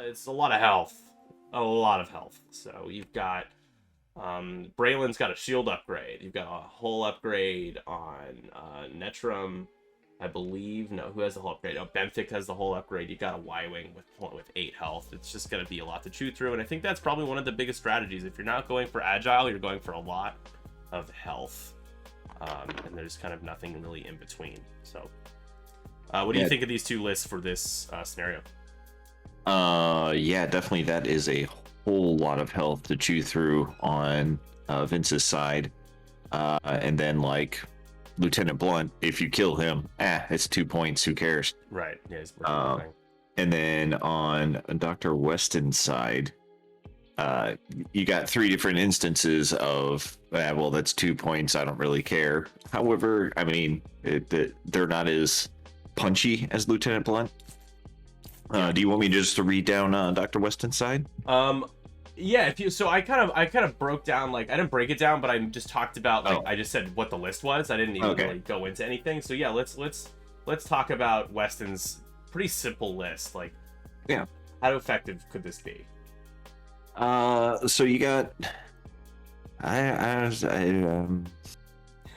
it's a lot of health. A lot of health. So you've got Braylon's got a shield upgrade. You've got a hull upgrade on Netrum, I believe. No, who has the hull upgrade? Oh, Benthic has the hull upgrade. You got a Y-Wing with 8 health. It's just going to be a lot to chew through, and I think that's probably one of the biggest strategies. If you're not going for agile, you're going for a lot of health, and there's kind of nothing really in between. So, what do you think of these two lists for this scenario? Yeah, definitely. That is a whole lot of health to chew through on Vince's side. And then, like, Lieutenant Blunt, if you kill him, it's 2 points. Who cares? Right. Yeah. And then on DrWeston's side, you got 3 different instances of, well, that's 2 points. I don't really care. However, I mean, they're not as punchy as Lieutenant Blunt. Do you want me just to read down DrWeston's side? Yeah, if you I kind of broke down, like, I didn't break it down, but I just talked about, like, I just said what the list was. I didn't even really go into anything. So yeah, let's talk about Weston's pretty simple list. Like, yeah, how effective could this be? So you got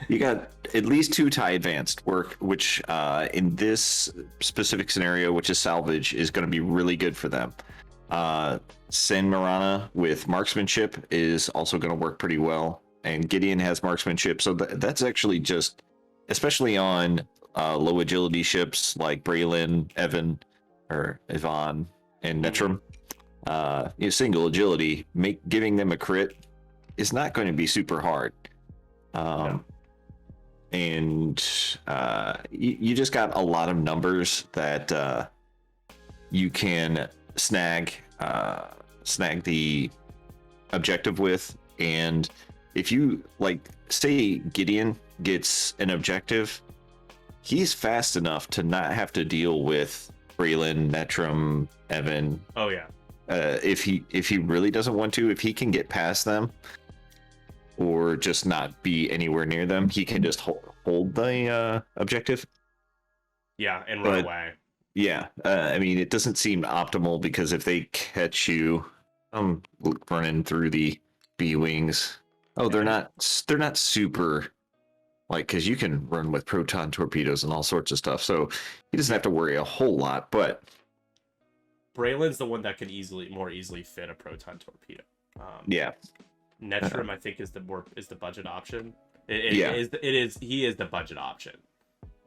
you got at least 2 tie advanced work, which in this specific scenario, which is salvage, is going to be really good for them. Sen Marana with marksmanship is also going to work pretty well, and Gideon has marksmanship, so that's actually just, especially on low agility ships like Braylon, Evan, or Ivan, and Netrum. Single agility, giving them a crit is not going to be super hard. And you just got a lot of numbers that you can snag the objective with. And if you, like, say Gideon gets an objective, he's fast enough to not have to deal with Braylon, Netrum, Evan. Oh yeah. If he really doesn't want to, if he can get past them or just not be anywhere near them, he can just hold the objective. Yeah, and run away. Yeah, I mean, it doesn't seem optimal, because if they catch you running through the B-wings, they're not super, like, because you can run with proton torpedoes and all sorts of stuff, so he doesn't have to worry a whole lot. But Braylon's the one that could more easily fit a proton torpedo. Yeah. Netrum, I think, is the budget option. He is the budget option.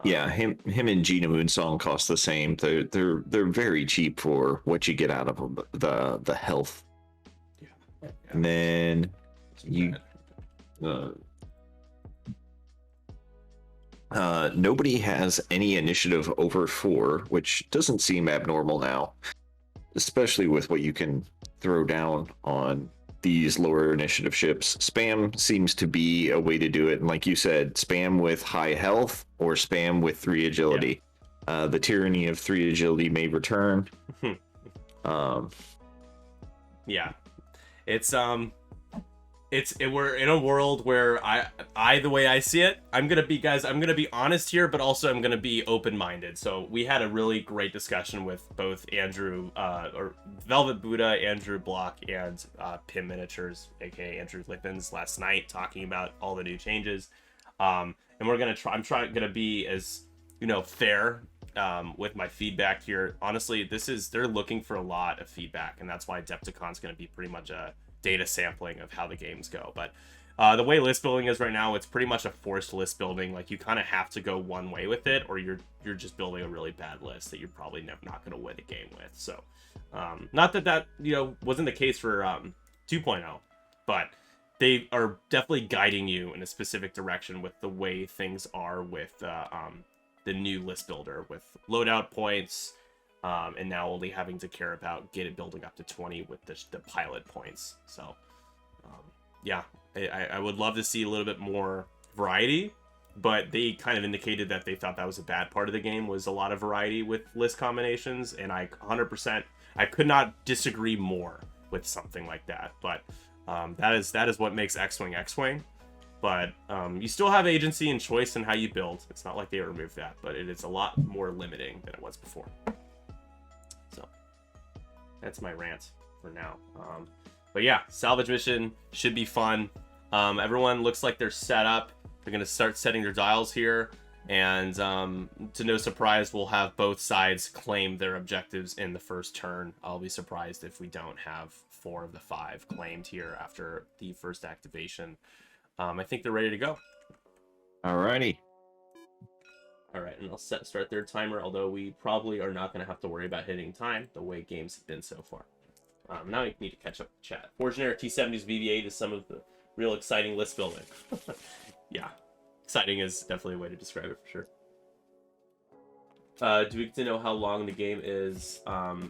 Yeah, him and Gina Moonsong cost the same. They're very cheap for what you get out of them, the health. Yeah. And then nobody has any initiative over 4, which doesn't seem abnormal now, especially with what you can throw down on these lower initiative ships. Spam seems to be a way to do it, and like you said, spam with high health or spam with 3 agility. The tyranny of 3 agility may return. Yeah, we're in a world where I the way I see it, I'm gonna be honest here, but also I'm gonna be open-minded. So we had a really great discussion with both Andrew or Velvet Buddha, Andrew Block, and Pim Miniatures, aka Andrew Lippens, last night, talking about all the new changes. And we're gonna try. I'm gonna be as fair with my feedback here. Honestly, they're looking for a lot of feedback, and that's why Adepticon's gonna be pretty much a data sampling of how the games go. But the way list building is right now, it's pretty much a forced list building. Like, you kind of have to go one way with it, or you're just building a really bad list that you're probably not going to win a game with. So not that wasn't the case for 2.0, but they are definitely guiding you in a specific direction with the way things are with the new list builder, with loadout points, and now only having to care about building up to 20 with the pilot points. So, yeah, I would love to see a little bit more variety, but they kind of indicated that they thought that was a bad part of the game, was a lot of variety with list combinations, and I could not disagree more with something like that. But that is what makes X-Wing X-Wing. But you still have agency and choice in how you build. It's not like they removed that, but it is a lot more limiting than it was before. that's my rant for now. But yeah, salvage mission should be fun. Everyone looks like they're set up. They're gonna start setting their dials here, and to no surprise, we'll have both sides claim their objectives in the first turn. I'll be surprised if we don't have 4 of the 5 claimed here after the first activation. I think they're ready to go. Alrighty. All right, and I'll start their timer, although we probably are not going to have to worry about hitting time the way games have been so far. Now I need to catch up with chat. Forgenator T70's VV8 is some of the real exciting list building. Yeah, exciting is definitely a way to describe it for sure. Do we get to know how long the game is?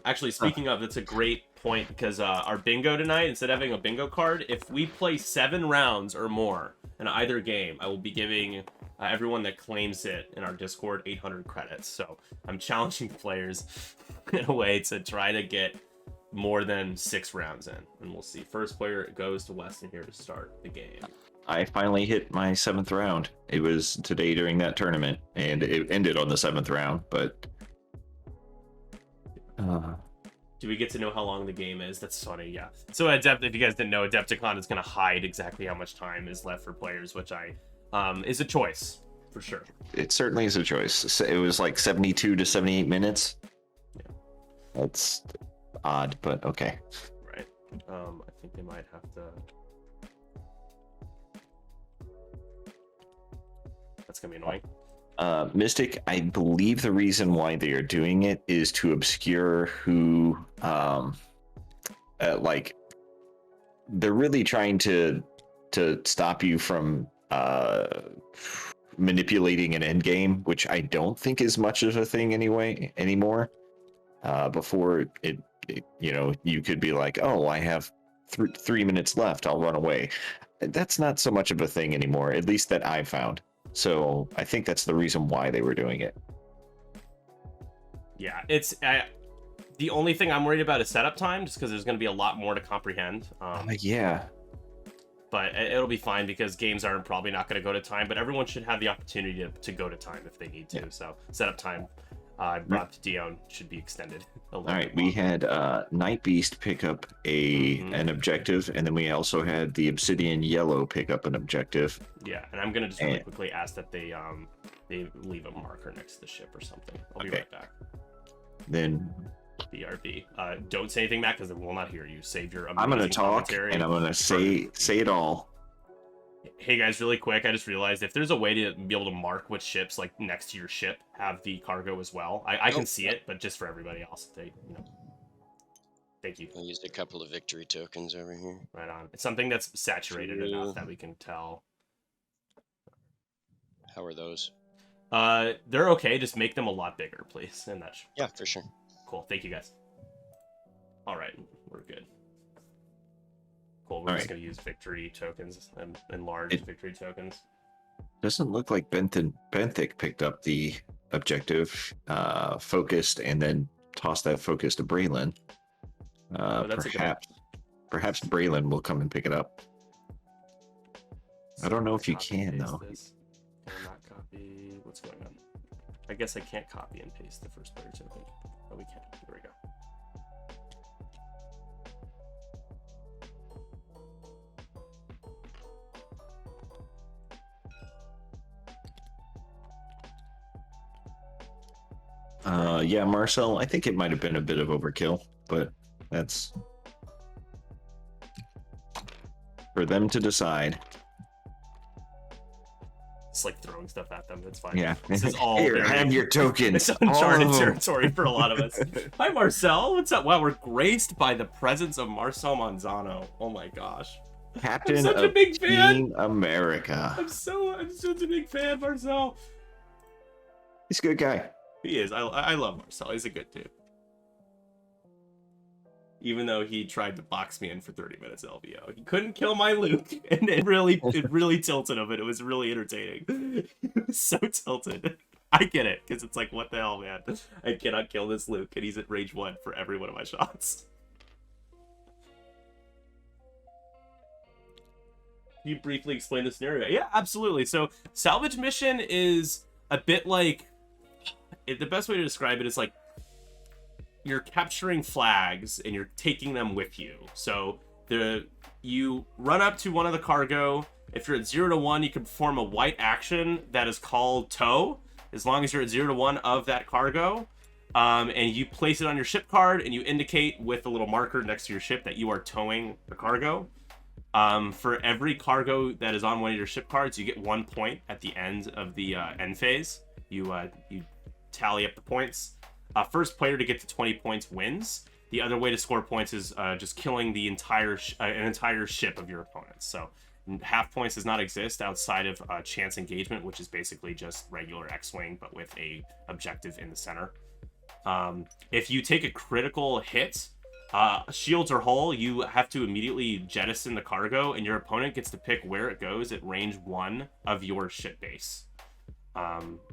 Actually, speaking of, that's a great point, because our bingo tonight, instead of having a bingo card, if we play 7 rounds or more in either game, I will be giving everyone that claims it in our Discord 800 credits. So I'm challenging players in a way to try to get more than 6 rounds in, and we'll see. First player goes to Weston here to start the game. I finally hit my 7th round. It was today during that tournament, and it ended on the 7th round, but... Do we get to know how long the game is? That's funny, yeah. So if you guys didn't know, Adepticon is going to hide exactly how much time is left for players, which is a choice, for sure. It certainly is a choice. It was like 72 to 78 minutes. Yeah. That's odd, but okay. Right. I think they might have to... That's going to be annoying. Mystic, I believe the reason why they are doing it is to obscure who, like, they're really trying to stop you from manipulating an end game, which I don't think is much of a thing anymore. Before it, you know, you could be like, oh, I have 3 minutes left, I'll run away. That's not so much of a thing anymore, at least that I've found. So I think that's the reason why they were doing it. Yeah, it's the only thing I'm worried about is setup time, just because there's going to be a lot more to comprehend. Yeah. But it'll be fine, because games are probably not going to go to time, but everyone should have the opportunity to go to time if they need to. Yeah. So setup time brought to Dion should be extended a little. All right, we had Night Beast pick up an objective, and then we also had the Obsidian Yellow pick up an objective. Yeah, and I'm gonna just really quickly ask that they leave a marker next to the ship or something. I'll be right back. Then BRB. Don't say anything back, because they will not hear you. Save your amazing I'm gonna talk, commentary. and I'm gonna say it all. Hey guys, really quick, I just realized if there's a way to be able to mark which ships, like next to your ship, have the cargo as well. I can see it, but just for everybody else, thank you. I used a couple of victory tokens over here. Right on. It's something that's saturated enough that we can tell. How are those? They're okay. Just make them a lot bigger, please. And that's yeah, for sure. Cool. Thank you guys. All right, we're good. Cool, we're just going to use victory tokens and large victory tokens. Doesn't look like Benthic picked up the objective, focused, and then tossed that focus to Braylon. Perhaps Braylon will come and pick it up. I don't know if you can, though. Can I not copy? What's going on? I guess I can't copy and paste the first player token. Oh, we can. Here we go. Yeah, Marcel, I think it might have been a bit of overkill, but that's for them to decide. It's like throwing stuff at them. It's fine. Yeah. This is all Here, have your tokens. It's uncharted territory for a lot of us. Hi, Marcel. What's up? Wow, we're graced by the presence of Marcel Manzano. Oh my gosh. Captain I'm such of a big fan. Team America. I'm such a big fan, Marcel. He's a good guy. He is. I love Marcel. He's a good dude. Even though he tried to box me in for 30 minutes LVO. He couldn't kill my Luke, and it really tilted him, and it was really entertaining. He was so tilted. I get it, because it's like, what the hell, man? I cannot kill this Luke, and he's at range 1 for every one of my shots. Can you briefly explain the scenario? Yeah, absolutely. So, salvage mission is a bit like... the best way to describe it is like you're capturing flags and you're taking them with you. So you run up to one of the cargo. If you're at 0 to 1, you can perform a white action that is called tow, as long as you're at 0 to 1 of that cargo. And you place it on your ship card, and you indicate with a little marker next to your ship that you are towing the cargo. For every cargo that is on one of your ship cards, you get 1 point at the end of the end phase. You tally up the points. First player to get to 20 points wins. The other way to score points is just killing the entire an entire ship of your opponents. So half points does not exist outside of chance engagement, which is basically just regular X-Wing, but with a objective in the center. If you take a critical hit, shields or hull, you have to immediately jettison the cargo, and your opponent gets to pick where it goes at range 1 of your ship base.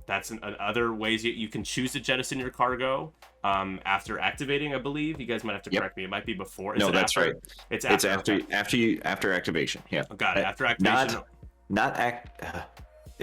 That's other ways you can choose to jettison your cargo after activating, I believe. You guys might have to correct me. It might be before. No, that's right. It's after activation. Yeah. Got it. After activation.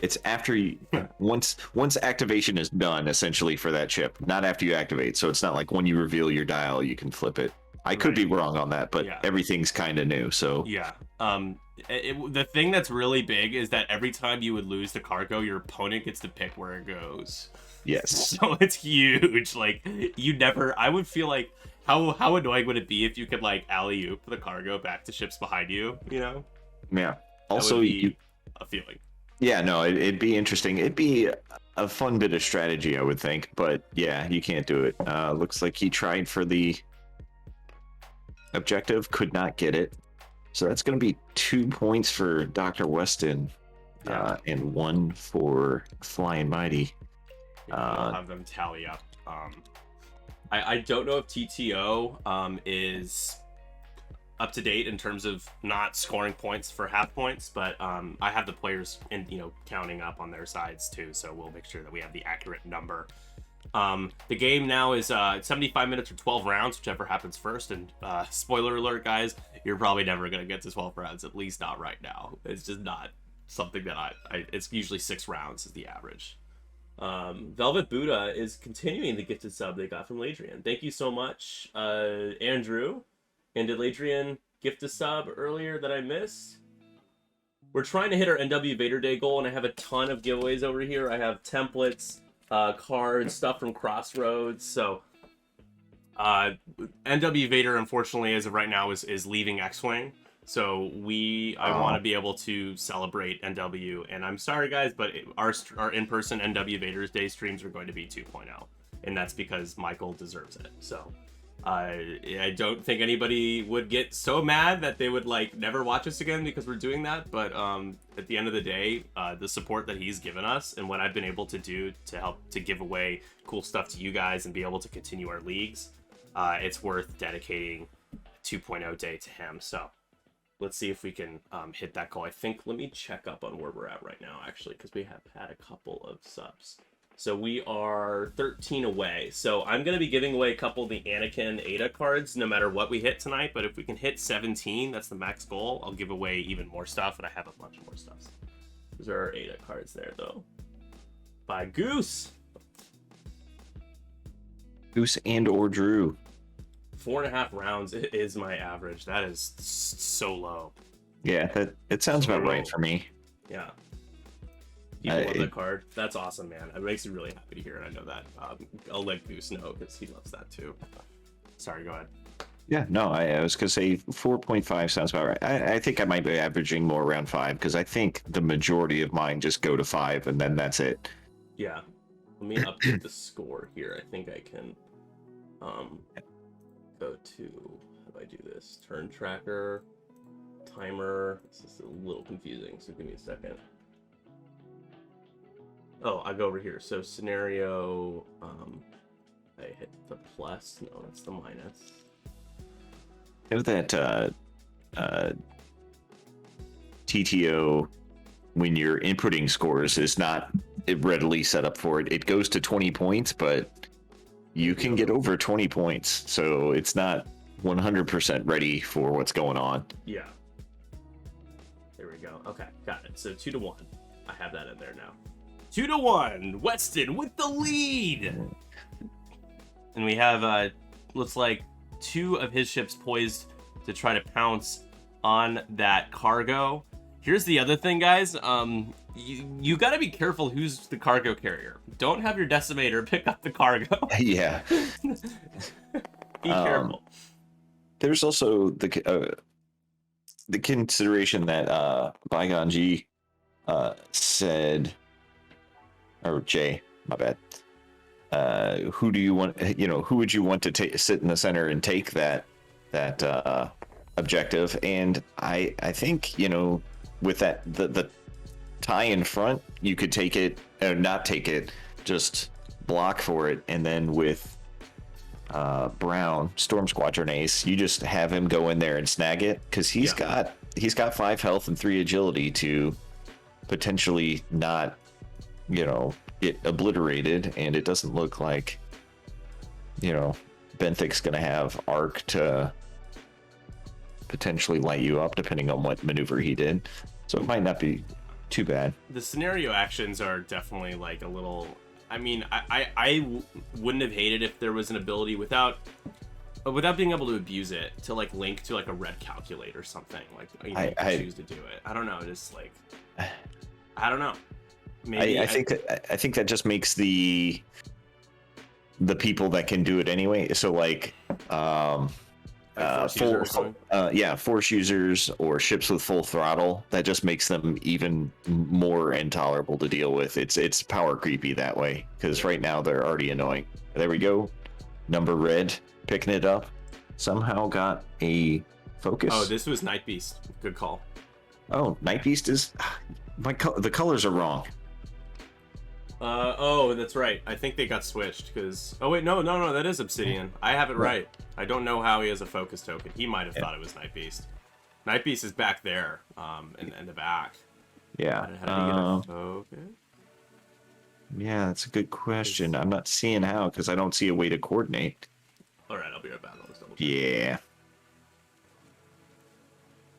It's after you once activation is done, essentially, for that ship, not after you activate. So it's not like when you reveal your dial you can flip it. I could be wrong on that, but everything's kind of new. So yeah. The thing that's really big is that every time you would lose the cargo, your opponent gets to pick where it goes. Yes. So it's huge. Like, you never. I would feel like how annoying would it be if you could like alley-oop the cargo back to ships behind you? You know. Yeah. Also, that would be a feeling. Yeah, no, it'd be interesting. It'd be a fun bit of strategy, I would think. But yeah, you can't do it. Looks like he tried for the objective, could not get it. So that's going to be 2 points for DrWeston, and 1 for FlyandtheMighty. I'll have them tally up. I don't know if TTO is up to date in terms of not scoring points for half points, but I have the players counting up on their sides too, so we'll make sure that we have the accurate number. The game now is 75 minutes or 12 rounds, whichever happens first, and spoiler alert, guys, you're probably never gonna get to 12 rounds, at least not right now. It's just not something that it's usually 6 rounds is the average. Velvet Buddha is continuing the gifted sub they got from Ladrian. Thank you so much, Andrew. And did Ladrian gift a sub earlier that I missed? We're trying to hit our NW Vader Day goal, and I have a ton of giveaways over here. I have templates, cards, stuff from Crossroads. So NW Vader, unfortunately, as of right now, is leaving X-Wing. So I want to be able to celebrate NW. And I'm sorry, guys, but our in-person NW Vader's Day streams are going to be 2.0. And that's because Michael deserves it. So I don't think anybody would get so mad that they would never watch us again because we're doing that. But at the end of the day, the support that he's given us and what I've been able to do to help to give away cool stuff to you guys and be able to continue our leagues, it's worth dedicating 2.0 day to him. So let's see if we can hit that goal. I think, let me check up on where we're at right now, actually, because we have had a couple of subs. So we are 13 away. So I'm going to be giving away a couple of the Anakin Ada cards no matter what we hit tonight. But if we can hit 17, that's the max goal, I'll give away even more stuff. And I have a bunch more stuff. Those are our Ada cards there, though. By Goose. Goose and or Drew. 4.5 rounds is my average. That is so low. Yeah, it sounds about right for me. Yeah. People love that card. That's awesome, man. It makes me really happy to hear it. I know that. I'll let Goose know because he loves that too. Sorry, go ahead. Yeah, no, I was going to say 4.5 sounds about right. I think I might be averaging more around 5 because I think the majority of mine just go to 5 and then that's it. Yeah. Let me update the score here. I think I can go to, how do I do this? Turn tracker, timer. This is a little confusing, so give me a second. Oh, I go over here. So scenario, I hit the plus. No, that's the minus. I know that TTO, when you're inputting scores, is not readily set up for it. It goes to 20 points, but you can get over 20 points. So it's not 100% ready for what's going on. Yeah. There we go. Okay, got it. So 2 to 1. I have that in there now. 2 to 1. Weston with the lead. And we have looks like 2 of his ships poised to try to pounce on that cargo. Here's the other thing, guys. You got to be careful who's the cargo carrier. Don't have your decimator pick up the cargo. Yeah. Be careful. There's also the consideration that Bygone G said, or Jay, my bad. Who do you want? Who would you want to sit in the center and take that objective? And I think with that the tie in front, you could take it or not take it, just block for it, and then with Brown, Storm Squadron Ace, you just have him go in there and snag it, because he's got 5 health and 3 agility to potentially not get obliterated, and it doesn't look like Benthic's gonna have arc to potentially light you up depending on what maneuver he did, so it might not be too bad. The scenario actions are definitely like a little. I mean, I wouldn't have hated if there was an ability without being able to abuse it to like link to like a red calculate or something. Like you can choose to do it. I don't know, just like I don't know. Maybe I think that just makes the people that can do it anyway. So like force users or ships with full throttle, that just makes them even more intolerable to deal with. It's power creepy that way, because right now they're already annoying. There we go. Number red picking it up. Somehow got a focus. Oh, this was Night Beast. Good call. Oh, Night Beast is the colors are wrong. Oh, that's right. I think they got switched because. Oh wait, no, that is Obsidian. I have it right. I don't know how he has a focus token. He might have thought it was Night Beast. Night Beast is back there, in the back. Yeah. How did he get a focus? Yeah, that's a good question. I'm not seeing how, because I don't see a way to coordinate. All right, I'll be right back. I'll just double check. Yeah.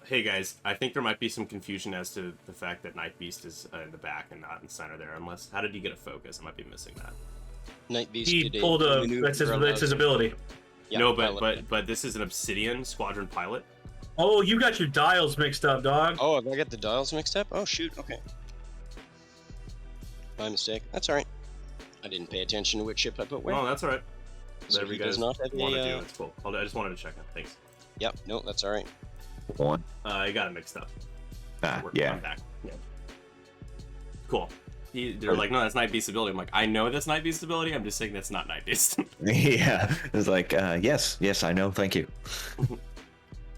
Hey guys, I think there might be some confusion as to the fact that Night Beast is in the back and not in the center there. Unless, how did he get a focus? I might be missing that. Night Beast He pulled a. That's his ability. Yeah, no, but this is an Obsidian Squadron pilot. Oh, you got your dials mixed up, dog. Oh, have I got the dials mixed up? Oh shoot. Okay. My mistake. That's all right. I didn't pay attention to which ship I put where. Well, that's all right. So Whatever he you does guys not have want to a, do, it's cool. I just wanted to check it. Thanks. Yep. No, that's all right. One. I got it mixed up. Yeah. I'm back. Yeah. Cool. They're like, no, that's Night Beast's ability. I'm like, I know that's Night Beast's ability. I'm just saying that's not Night Beast. Yeah. It's like, yes, I know. Thank you.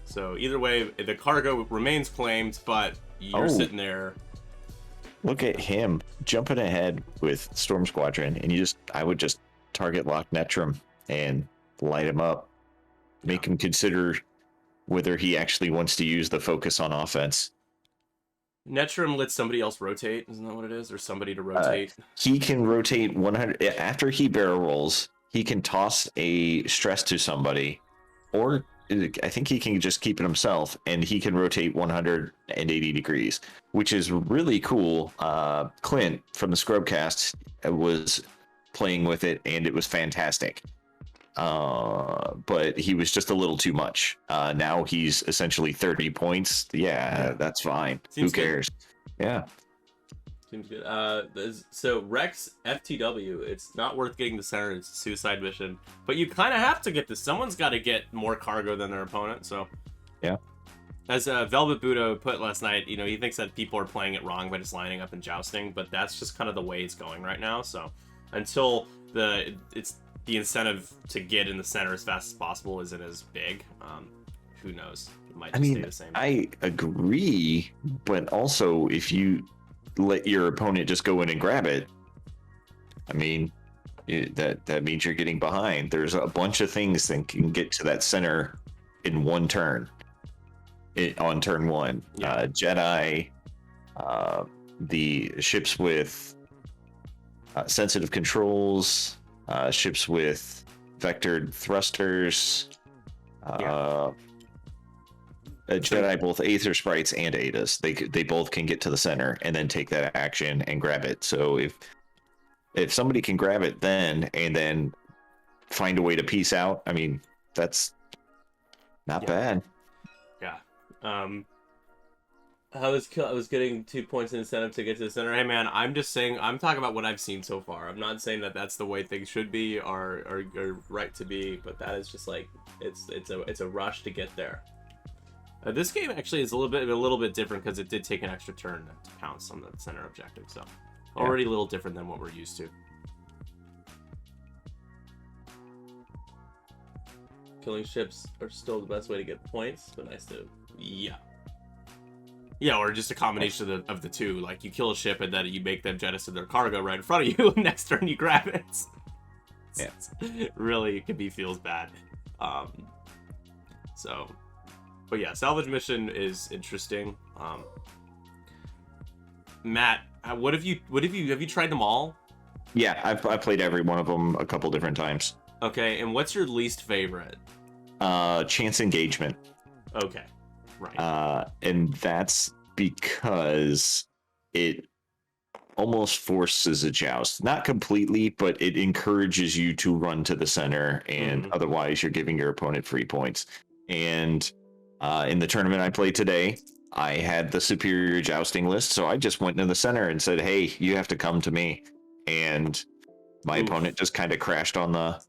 So either way, the cargo remains claimed, but you're sitting there. Look at him jumping ahead with Storm Squadron, and I would just target lock Netrum and light him up. Make him consider whether he actually wants to use the focus on offense. Netrum lets somebody else rotate, isn't that what it is? Or somebody to rotate? He can rotate 100 after he barrel rolls. He can toss a stress to somebody, or I think he can just keep it himself, and he can rotate 180 degrees, which is really cool. Clint from the Scrubcast was playing with it, and it was fantastic. But he was just a little too much. Now he's essentially 30 points. Yeah. That's fine. Seems Who cares? Good. Yeah. Seems good. So Rex FTW, it's not worth getting the center. It's a suicide mission, but you kind of have to get this. Someone's got to get more cargo than their opponent. So yeah. As Velvet Buddha put last night, he thinks that people are playing it wrong by just lining up and jousting, but that's just kind of the way it's going right now. So until the incentive to get in the center as fast as possible isn't as big, who knows? It might just stay the same. I agree, but also if you let your opponent just go in and grab it, that means you're getting behind. There's a bunch of things that can get to that center in one turn. On turn one, Jedi, the ships with sensitive controls, ships with vectored thrusters, Jedi, both Aether Sprites and Adas, they both can get to the center and then take that action and grab it. So if somebody can grab it then, and then find a way to peace out. I mean, that's not bad. Yeah. I was getting 2 points in incentive to get to the center. Hey man, I'm just saying, I'm talking about what I've seen so far. I'm not saying that that's the way things should be or right to be, but that is just like it's a rush to get there. This game actually is a little bit different because it did take an extra turn to pounce on the center objective, so already a little different than what we're used to. Killing ships are still the best way to get points, but nice to Yeah, or just a combination of the two. Like, you kill a ship and then you make them jettison their cargo right in front of you, and next turn you grab it. Really, it feels bad. But yeah, salvage mission is interesting. Matt, have you tried them all? Yeah, I've played every one of them a couple different times. Okay, and what's your least favorite? Chance engagement. Okay. Right. And that's because it almost forces a joust. Not completely, but it encourages you to run to the center, and otherwise you're giving your opponent free points. And in the tournament I played today, I had the superior jousting list, so I just went into the center and said, hey, you have to come to me. And my opponent just kind of crashed on the,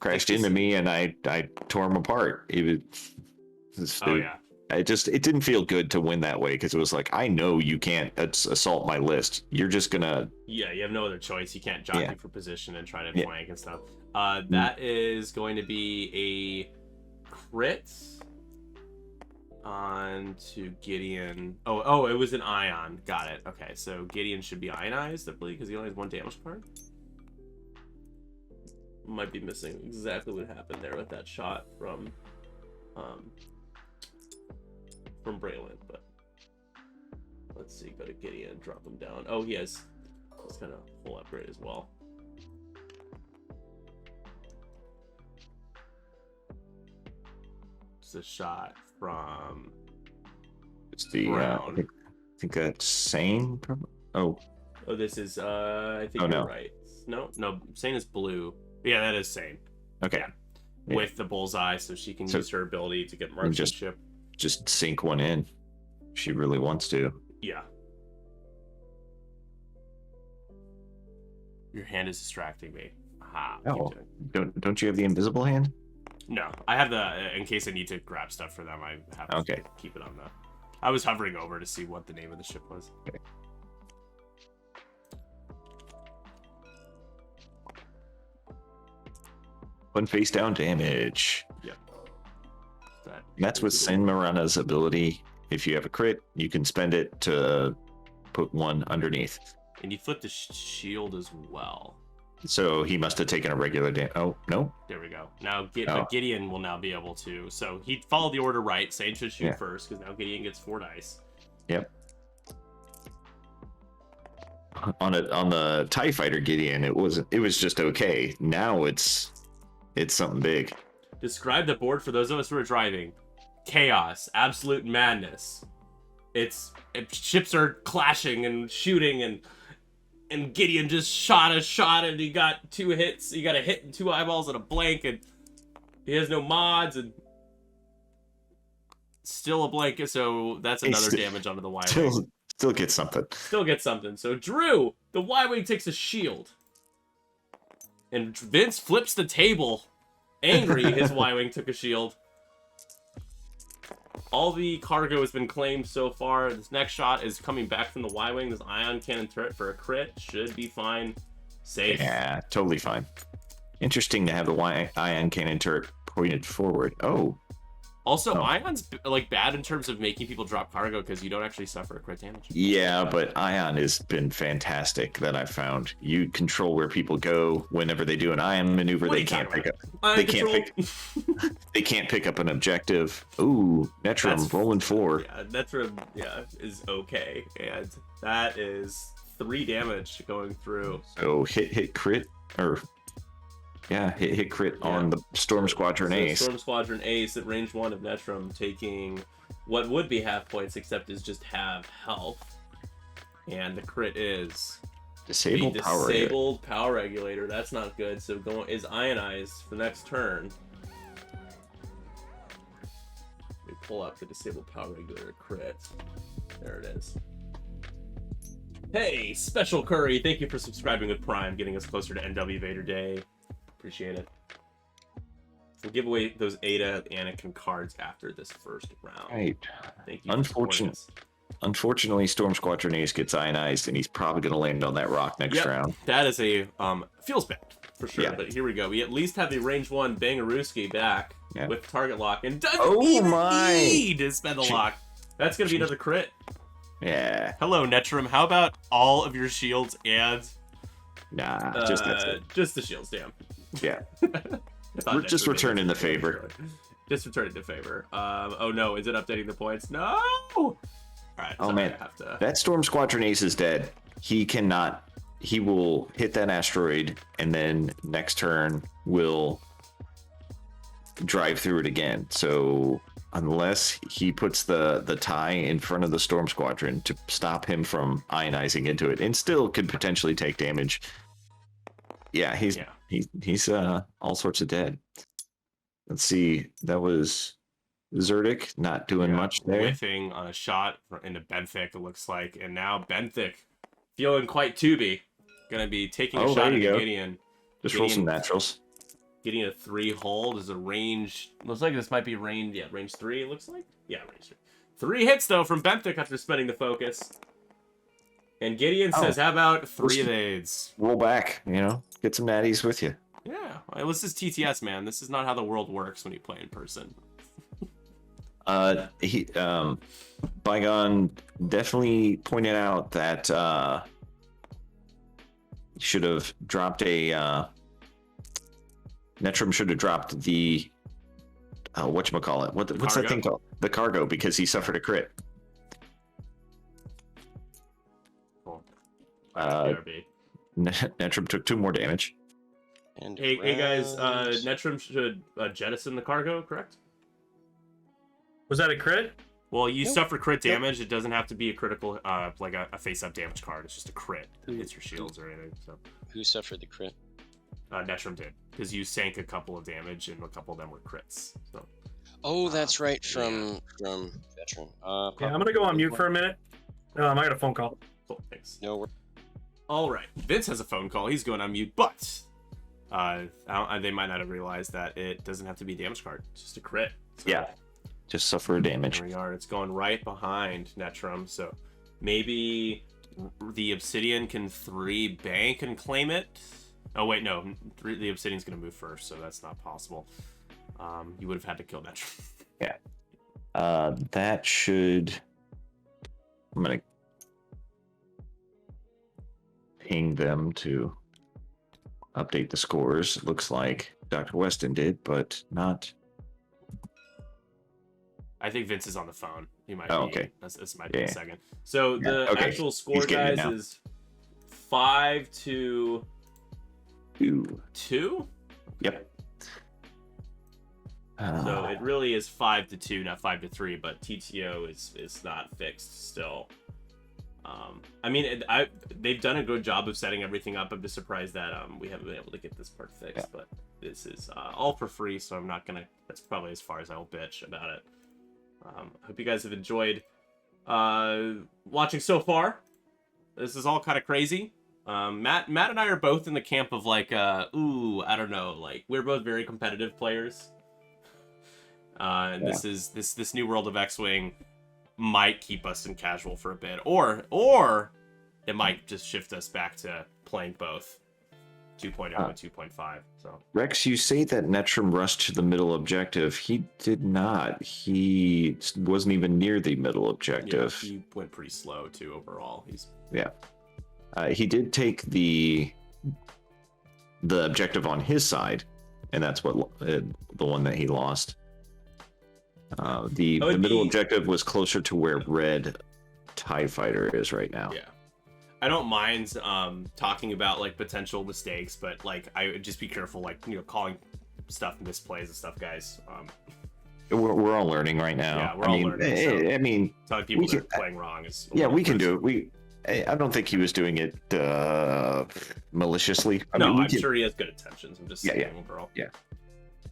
crashed into me, and I tore him apart. It didn't feel good to win that way, because it was like, I know you can't assault my list. You're just gonna you have no other choice. You can't jockey for position and try to flank and stuff. That is going to be a crit on to Gideon. Oh, it was an ion. Got it. Okay, so Gideon should be ionized, I believe, because he only has 1 damage card. Might be missing exactly what happened there with that shot from Braylon, but let's see. Go to Gideon, drop him down. Oh, he has this kind of full upgrade as well. It's a shot from Brown. I think that's Sane. Oh, this is I think you're right. No, Sane is blue. Yeah, that is Sane. Okay. Yeah. With the bullseye, so she can use her ability to get marksmanship. Just sink one in. She really wants to. Yeah. Your hand is distracting me. Aha. Oh, don't you have the invisible hand? No, I have the, in case I need to grab stuff for them, I have to keep it on the... I was hovering over to see what the name of the ship was. Okay. One face down damage. Yep. That's with Sin Marana's ability. If you have a crit, you can spend it to put one underneath. And you flip the shield as well. So he must have taken a regular damage. Oh, no. There we go. Now Gideon will now be able to. So he followed the order right. Sane should shoot first, because now Gideon gets 4 dice. Yep. On the TIE Fighter Gideon, it was just okay. Now it's something big. Describe the board for those of us who are driving. Chaos, absolute madness. Ships are clashing and shooting, and Gideon just shot a shot, and he got 2 hits. He got a hit and 2 eyeballs and a blank, and he has no mods, and still a blank. So that's another damage onto the Y-Wing. Still gets something. Still gets something. So Drew, the Y-Wing takes a shield. And Vince flips the table. Angry, his Y-Wing took a shield. All the cargo has been claimed so far. This next shot is coming back from the Y-Wing. This ion cannon turret for a crit. Should be fine. Safe. Yeah, totally fine. Interesting to have the ion cannon turret pointed forward. Oh. Also, Ion's like bad in terms of making people drop cargo, because you don't actually suffer crit damage. Yeah, but Ion has been fantastic that I've found. You control where people go whenever they do an Ion maneuver. They can't pick up. They can't pick up an objective. Ooh, Netrum rolling 4. Yeah, Netrum is okay, and that is 3 damage going through. So hit crit or. Yeah, hit crit on the Storm Squadron Ace. Storm Squadron Ace at range 1 of Netrum, taking what would be half points, except is just half health. And the crit is Disabled The power regulator. disabled power regulator. That's not good. So is ionized for next turn. We pull up the disabled power regulator crit. There it is. Hey, Special Curry, thank you for subscribing with Prime, getting us closer to NW Vader Day. Appreciate it. We'll give away those Ada Anakin cards after this first round. Right. Thank you. Unfortunately, Storm Squadron Ace gets ionized, and he's probably going to land on that rock next round. That is a feels bad for sure. Yeah. But here we go. We at least have the range 1 Bangarooski back with target lock, and doesn't need to spend the lock. That's going to be another crit. Yeah. Hello, Netrum. How about all of your shields and Nah, just that's it. Just the shields, damn. Yeah. We're just returning the favor. Just returning the favor. Oh no, is it updating the points? No. All right. Oh man, that Storm Squadron Ace is dead. He cannot. He will hit that asteroid, and then next turn will drive through it again. So unless he puts the tie in front of the Storm Squadron to stop him from ionizing into it, and still could potentially take damage. Yeah, he's all sorts of dead. Let's see. That was Zerdik not doing much there. Whiffing on a shot into Benthic, it looks like, and now Benthic feeling quite tubey. Gonna be taking a shot at Gideon. Just roll some naturals. Getting a 3 hold is a range. Looks like this might be range. Yeah, range 3. It looks like. Yeah, range 3. 3 hits though from Benthic after spending the focus. And Gideon says, "How about 3 evades? Roll back, get some natties with you." Yeah, well, this is TTS, man. This is not how the world works when you play in person. Bygone definitely pointed out that should have dropped a Netrum should have dropped the whatchamacallit. What's that thing called? The cargo, because he suffered a crit. Cool. Netrum took 2 more damage. And hey guys, Netrum should jettison the cargo, correct? Was that a crit? Well, you suffer crit damage. It doesn't have to be a critical, like a face-up damage card. It's just a crit. It hits your shields or anything. So. Who suffered the crit? Netrum did, because you sank a couple of damage, and a couple of them were crits. So. Oh, that's right, from Veteran. I'm gonna go on mute for a minute. I got a phone call. Cool, thanks. No. All right, Vince has a phone call. He's going on mute, but they might not have realized that it doesn't have to be a damage card. It's just a crit. So. Yeah. Just suffer damage. There we are. It's going right behind Netrum, so maybe the Obsidian can 3 bank and claim it. Oh wait, no, the Obsidian's gonna move first, so that's not possible. You would have had to kill Netrum. Yeah. That should. I'm gonna ping them to update the scores. It looks like DrWeston did, but not. I think Vince is on the phone. He might. Okay. This might be a second. So the actual score, guys, is 5-2. 2. Yep. So it really is 5-2, not 5-3. But TTO is not fixed still. I mean, they've done a good job of setting everything up. I'm just surprised that we haven't been able to get this part fixed. But this is all for free, so I'm not gonna. That's probably as far as I will bitch about it. Hope you guys have enjoyed watching so far. This is all kind of crazy. Matt and I are both in the camp of like, I don't know, like we're both very competitive players. And this new world of X-Wing might keep us in casual for a bit, or it might just shift us back to playing both 2.0 and 2.5. So Rex, you say that Netrum rushed to the middle objective. He did not. He wasn't even near the middle objective. Yeah, he went pretty slow too overall. He did take the objective on his side, and that's what the one that he lost. The middle objective was closer to where Red TIE Fighter is right now. Yeah. I don't mind talking about like potential mistakes, but like I would just be careful, like calling stuff misplays and stuff, guys. We're all learning right now. Yeah, we're all learning. I mean, telling people they're playing wrong is we can do it. I don't think he was doing it maliciously. I'm sure he has good intentions. I'm just saying overall. Yeah.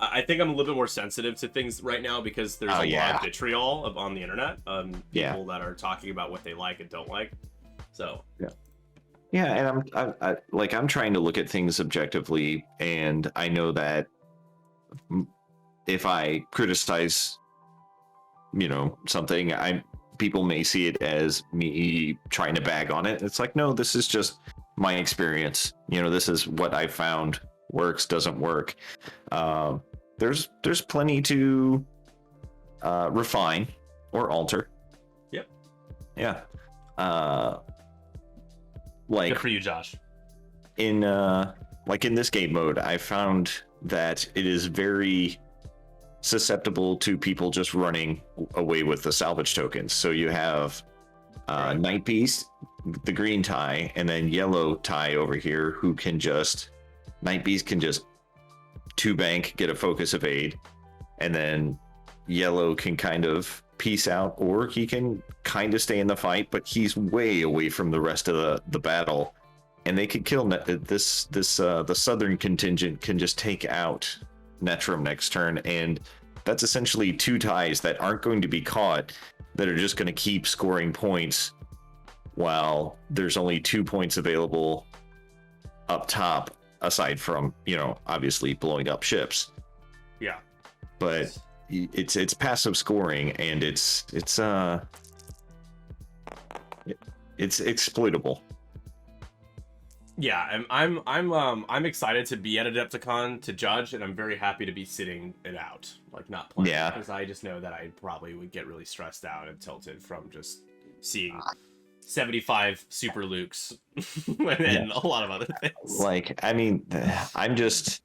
I think I'm a little bit more sensitive to things right now because there's a lot of vitriol on the internet. People that are talking about what they like and don't like. So and I'm trying to look at things objectively, and I know that if I criticize, something, people may see it as me trying to bag on it. It's like, no, this is just my experience. This is what I found works, doesn't work. There's plenty to refine or alter. Yep. Yeah. Good for you, Josh. In this game mode, I found that it is very susceptible to people just running away with the salvage tokens. So you have Night Beast, the green tie, and then yellow tie over here, who can just Night Beast can just 2-bank, get a focus evade, and then yellow can kind of peace out, or he can kind of stay in the fight, but he's way away from the rest of the battle, and they could kill the southern contingent can just take out Netrum next turn, and that's essentially 2 ties that aren't going to be caught, that are just going to keep scoring points while there's only 2 points available up top, aside from obviously blowing up ships. Yeah, but it's passive scoring, and it's exploitable. Yeah, I'm excited to be at Adepticon to judge, and I'm very happy to be sitting it out, like not playing. Yeah, because I just know that I probably would get really stressed out and tilted from just seeing 75 Super Lukes and a lot of other things. Like, I mean, I'm just,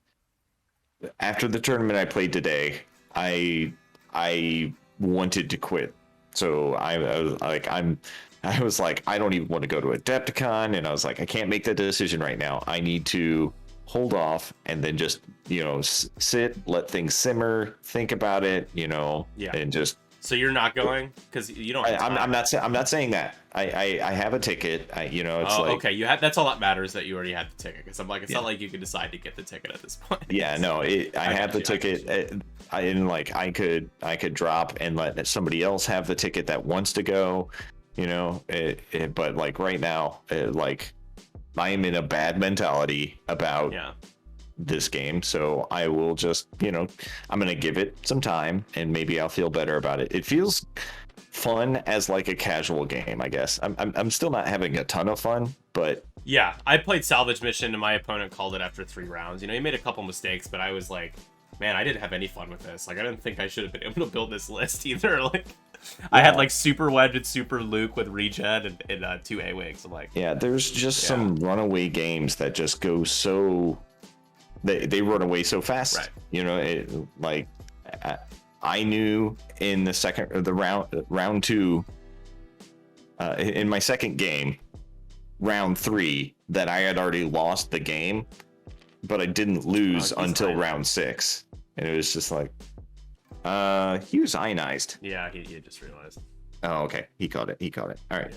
after the tournament I played today, I wanted to quit. So I was like, I don't even want to go to Adepticon, and I was like, I can't make that decision right now. I need to hold off and then just sit, let things simmer, think about it, and just. So you're not going because you don't. I'm not saying that. I have a ticket. Okay. You had. That's all that matters, that you already had the ticket. Because I'm like, it's not like you can decide to get the ticket at this point. Yeah, no. I have the ticket. I could drop and let somebody else have the ticket that wants to go. But like right now, I am in a bad mentality about this game, so I will just, I'm gonna give it some time, and maybe I'll feel better about it. It feels fun as like a casual game, I guess. I'm still not having a ton of fun, but yeah, I played Salvage Mission, and my opponent called it after 3 rounds. He made a couple mistakes, but I was like, man, I didn't have any fun with this. Like, I didn't think I should have been able to build this list either. Like, I had like Super Wedge and Super Luke with regen and 2 A-Wings. I'm like, there's just some runaway games that just go so they run away so fast. Right. I knew in the round 2 in my second game, round 3, that I had already lost the game, but I didn't lose until round 6, and it was just like, he was ionized. Yeah, he just realized. Oh, okay. He caught it. All right.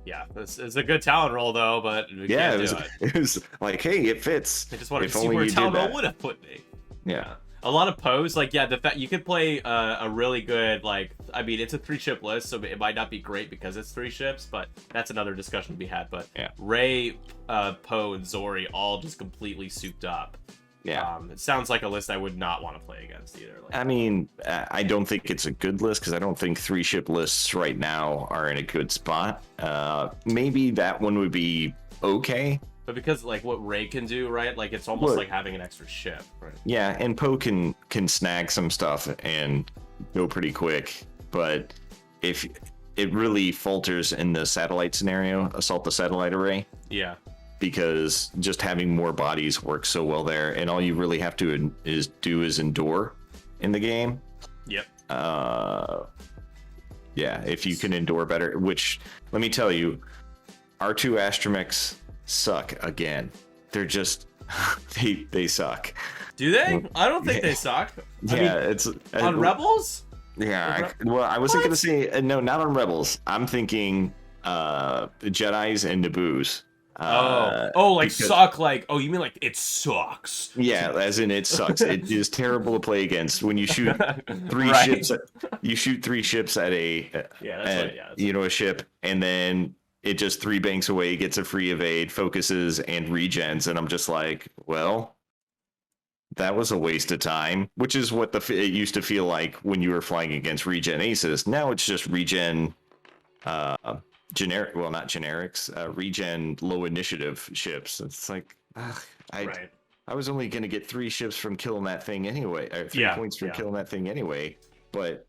Yeah, this is a good talent roll though, but it was like, hey, it fits. I just wanted to see where talent roll would have put me. Yeah. A lot of pose, the fact you could play a really good, it's a 3-ship list, so it might not be great because it's 3 ships, but that's another discussion to be had. But Ray, Poe, and Zori all just completely souped up. Yeah. It sounds like a list I would not want to play against either. I mean, I don't think it's a good list, because I don't think 3-ship lists right now are in a good spot. Maybe that one would be okay. But because what Ray can do, right? It's almost like having an extra ship, right? Yeah, and Poe can snag some stuff and go pretty quick. But if it really falters in the satellite scenario, assault the satellite array. Yeah. Because just having more bodies works so well there, and all you really have to do is endure in the game. Yep. If you can endure better, which, let me tell you, R2 astromechs suck again. They're just they suck. Do they? I don't think they suck. It's on Rebels. Yeah, I wasn't gonna say no, not on Rebels. I'm thinking Jedis and Naboo's. Like because- suck, like, oh, you mean like it sucks? Yeah, as in it sucks. It is terrible to play against when you shoot three Right. ships. You shoot 3 ships at a a ship, and then it just 3 banks away gets a free evade, focuses, and regens, and I'm just like, well, that was a waste of time. Which is what it used to feel like when you were flying against regen aces. Now it's just regen. Generic, well, not generics, regen low initiative ships. It's like, I was only going to get 3 ships from killing that thing anyway, or 3 points from killing that thing anyway. But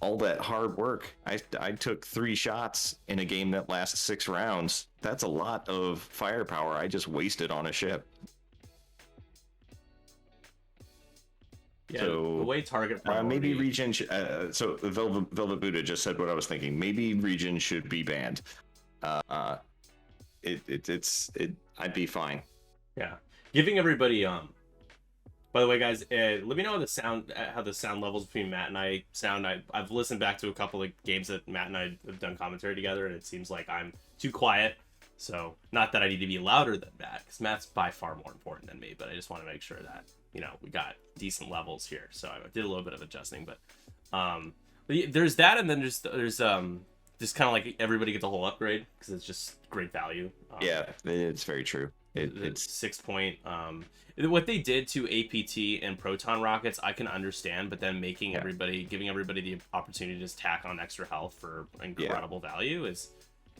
all that hard work, I took 3 shots in a game that lasts 6 rounds. That's a lot of firepower I just wasted on a ship. Yeah, so the way target maybe regen. So Velvet Buddha just said what I was thinking. Maybe regen should be banned. I'd be fine. Yeah, giving everybody By the way, guys, let me know how the sound levels between Matt and I sound. I've listened back to a couple of games that Matt and I have done commentary together, and it seems like I'm too quiet. So, not that I need to be louder than Matt, because Matt's by far more important than me, but I just want to make sure that, we got decent levels here. So I did a little bit of adjusting, but there's that, and then there's just kind of like everybody gets a whole upgrade, because it's just great value. Yeah, it's very true. It's 6 point. What they did to APT and proton rockets, I can understand, but then giving everybody the opportunity to just tack on extra health for incredible value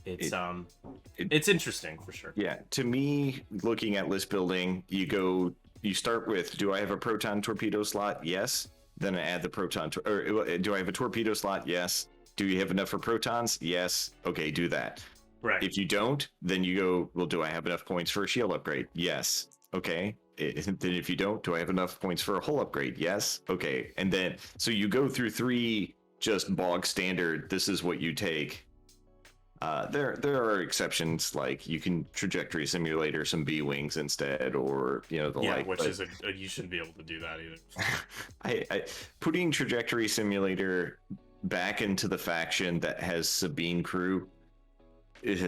it's interesting for sure. Yeah, to me, looking at list building, you start with, do I have a proton torpedo slot? Yes. Then I add the proton, or do I have a torpedo slot? Yes. Do you have enough for protons? Yes. Okay, do that. Right. If you don't, then you go, well, do I have enough points for a shield upgrade? Yes. Okay. Then if you don't, do I have enough points for a hull upgrade? Yes. Okay. And then, so you go through 3 just bog standard, this is what you take. There are exceptions, like you can trajectory simulator some B-wings instead, or you shouldn't be able to do that either. I putting trajectory simulator back into the faction that has Sabine crew is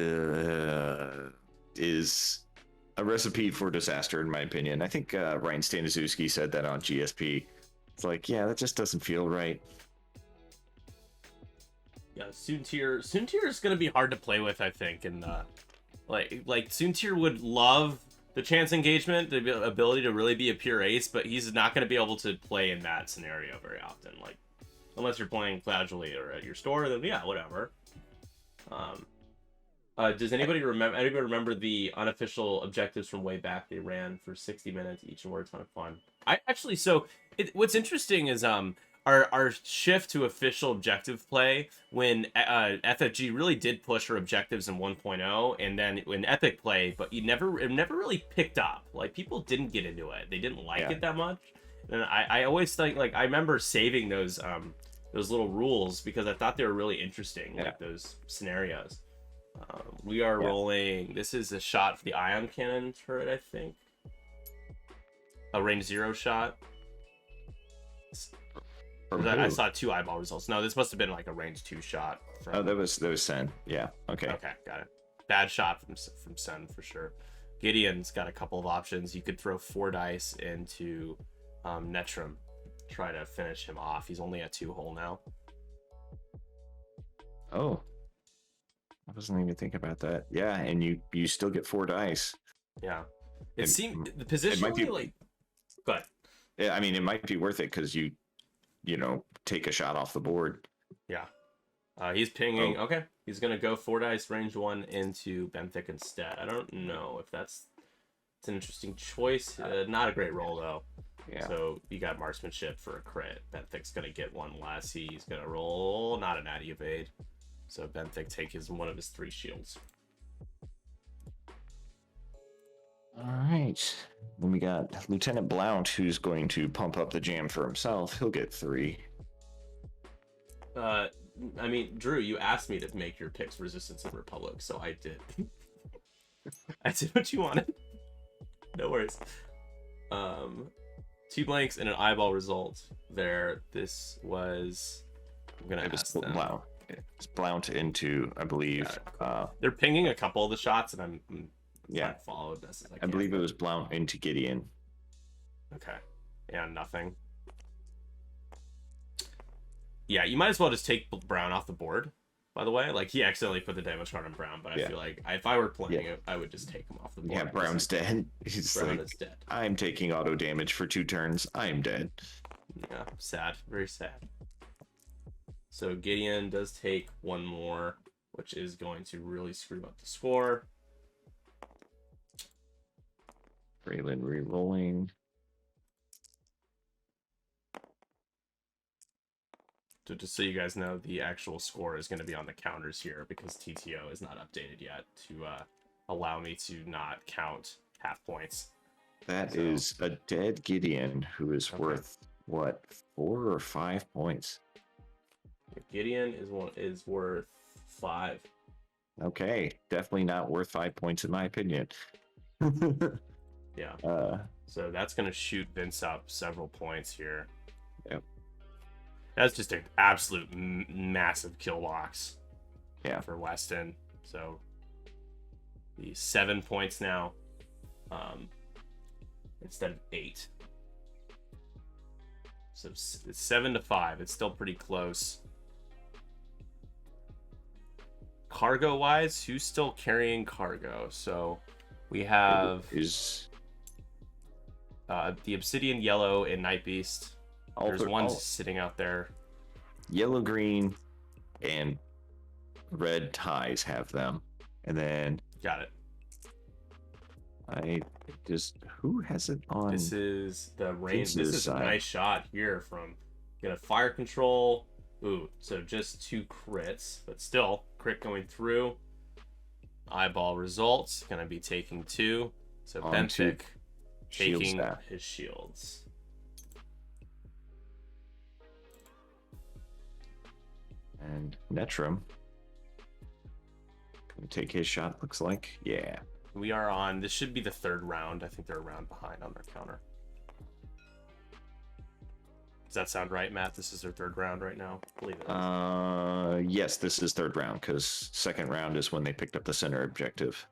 a recipe for disaster, in my opinion. I think Ryan Staniszewski said that on GSP. It's like, yeah, that just doesn't feel right. Yeah, Soontir is gonna be hard to play with, I think, and like Soontir would love the chance engagement, the ability to really be a pure ace, but he's not gonna be able to play in that scenario very often. Like, unless you're playing casually or at your store, then yeah, whatever. Does anybody remember the unofficial objectives from way back? They ran for 60 minutes each and were a ton of fun. What's interesting is our shift to official objective play when FFG really did push her objectives in 1.0, and then in Epic play, but it never really picked up. Like, people didn't get into it. They didn't like it that much. And I always think, like, I remember saving those little rules because I thought they were really interesting, like those scenarios. We are rolling. This is a shot for the ion cannon turret, I think. A range 0 shot. I saw 2 eyeball results. No, this must have been like a range 2 shot. That was Sen. Yeah. Okay. Okay, got it. Bad shot from Sen for sure. Gideon's got a couple of options. You could throw 4 dice into Netrum, try to finish him off. He's only at 2 hull now. Oh, I wasn't even thinking about that. Yeah, and you still get 4 dice. Yeah, it seemed the position might be like. Go ahead. Yeah, I mean, it might be worth it because you take a shot off the board. Yeah. He's pinging. Oh. Okay. He's going to go 4 dice range 1 into Benthic instead. I don't know if it's an interesting choice. Not a great roll, though. Yeah. So you got marksmanship for a crit. Benthic's going to get 1 less. He's going to roll not an natty evade. So Benthic takes one of his 3 shields. All right. Then we got Lieutenant Blount, who's going to pump up the jam for himself. He'll get 3. I mean, Drew, you asked me to make your picks Resistance and Republic, so I did. I did what you wanted. No worries. 2 blanks and an eyeball result there. This was... I'm going to ask them. Wow. It's Blount into, I believe. They're pinging a couple of the shots, and I'm Yeah. trying to follow this as I I can. believe it was Blount into Gideon. Okay. Yeah, nothing. Yeah, you might as well just take Brown off the board, by the way. Like, he accidentally put the damage card on Brown, but I feel like if I were playing it, I would just take him off the board. Yeah, Brown's dead. He's Brown like, is dead. I'm taking auto damage for 2 turns. I'm dead. Yeah, sad. Very sad. So Gideon does take 1 more, which is going to really screw up the score. Braylon re-rolling. So just so you guys know, the actual score is going to be on the counters here because TTO is not updated yet to allow me to not count half points. That is a dead Gideon who is worth, what, 4 or 5 points? Gideon is worth 5. Okay, definitely not worth 5 points in my opinion. Yeah. So that's going to shoot Vince up several points here. Yep. That's just an absolute massive kill box. Yeah. For Weston. So the 7 points now, instead of 8. So it's 7-5. It's still pretty close. Cargo wise, who's still carrying cargo? So we have the Obsidian Yellow and Night Beast. There's one sitting out there. Yellow, green, and red ties have them. And then got it. Who has it on? This is the range. Vince's This is a side. nice shot here from gonna fire control. Ooh, so just 2 crits, but still crit going through. Eyeball results gonna be taking 2. So Benthic taking his shields. And Netrum gonna take his shot, looks like. Yeah. We are on, this should be the 3rd round. I think they're a round behind on their counter. Does that sound right, Matt? This is their 3rd round right now? I believe it is. Yes, this is 3rd round, because 2nd round is when they picked up the center objective.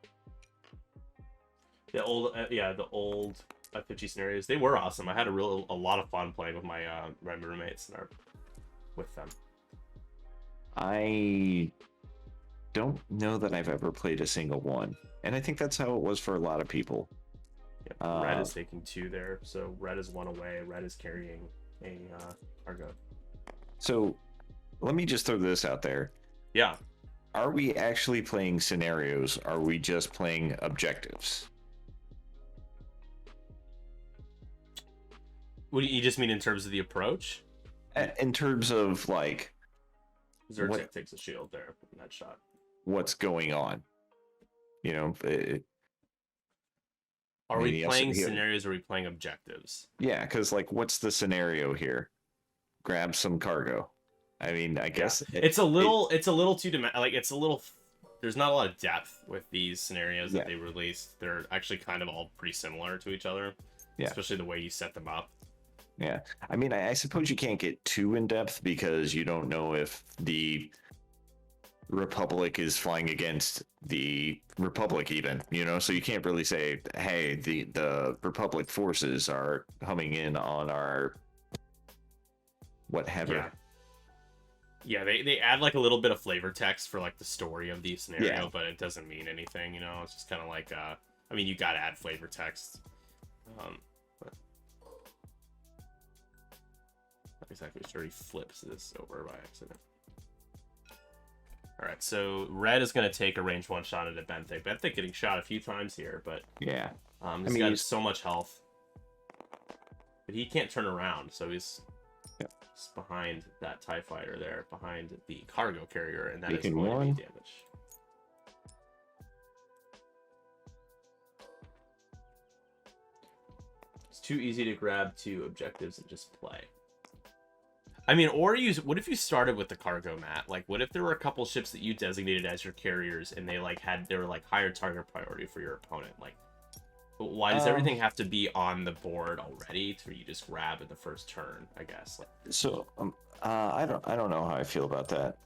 The old, the old F50 scenarios, they were awesome. I had a lot of fun playing with my roommates and with them. I don't know that I've ever played a single one, and I think that's how it was for a lot of people. Yep. Red is taking 2 there, so Red is 1 away. Red is carrying a cargo. So let me just throw this out there. Yeah. Are we actually playing scenarios? Are we just playing objectives? What do you just mean in terms of the approach? In terms of like Zertek takes a shield there in that shot. What's going on? You know, are we playing scenarios or are we playing objectives? Yeah, because like, what's the scenario here? Grab some cargo. I mean, I guess it's a little too like it's a little. There's not a lot of depth with these scenarios that they released. They're actually kind of all pretty similar to each other. Yeah. Especially the way you set them up. Yeah. I mean, I suppose you can't get too in depth because you don't know if the Republic is flying against the Republic even, you know, so you can't really say, hey, the Republic forces are coming in on our whatever. Yeah, they add like a little bit of flavor text for like the story of the scenario, but it doesn't mean anything, you know. It's just kind of like I mean, you gotta add flavor text. But exactly, sure, he flips this over by accident. All right, so Red is going to take a range 1 shot at Benthic. Benthic getting shot a few times here, but yeah, he's got so much health, but he can't turn around, so he's behind that TIE fighter there, behind the cargo carrier, and that is going to be damage. It's too easy to grab 2 objectives and just play. I mean, or what if you started with the cargo, Matt? Like, what if there were a couple ships that you designated as your carriers and they were like higher target priority for your opponent? Like, Why does everything have to be on the board already? To you just grab at the first turn, I guess. So I don't know how I feel about that.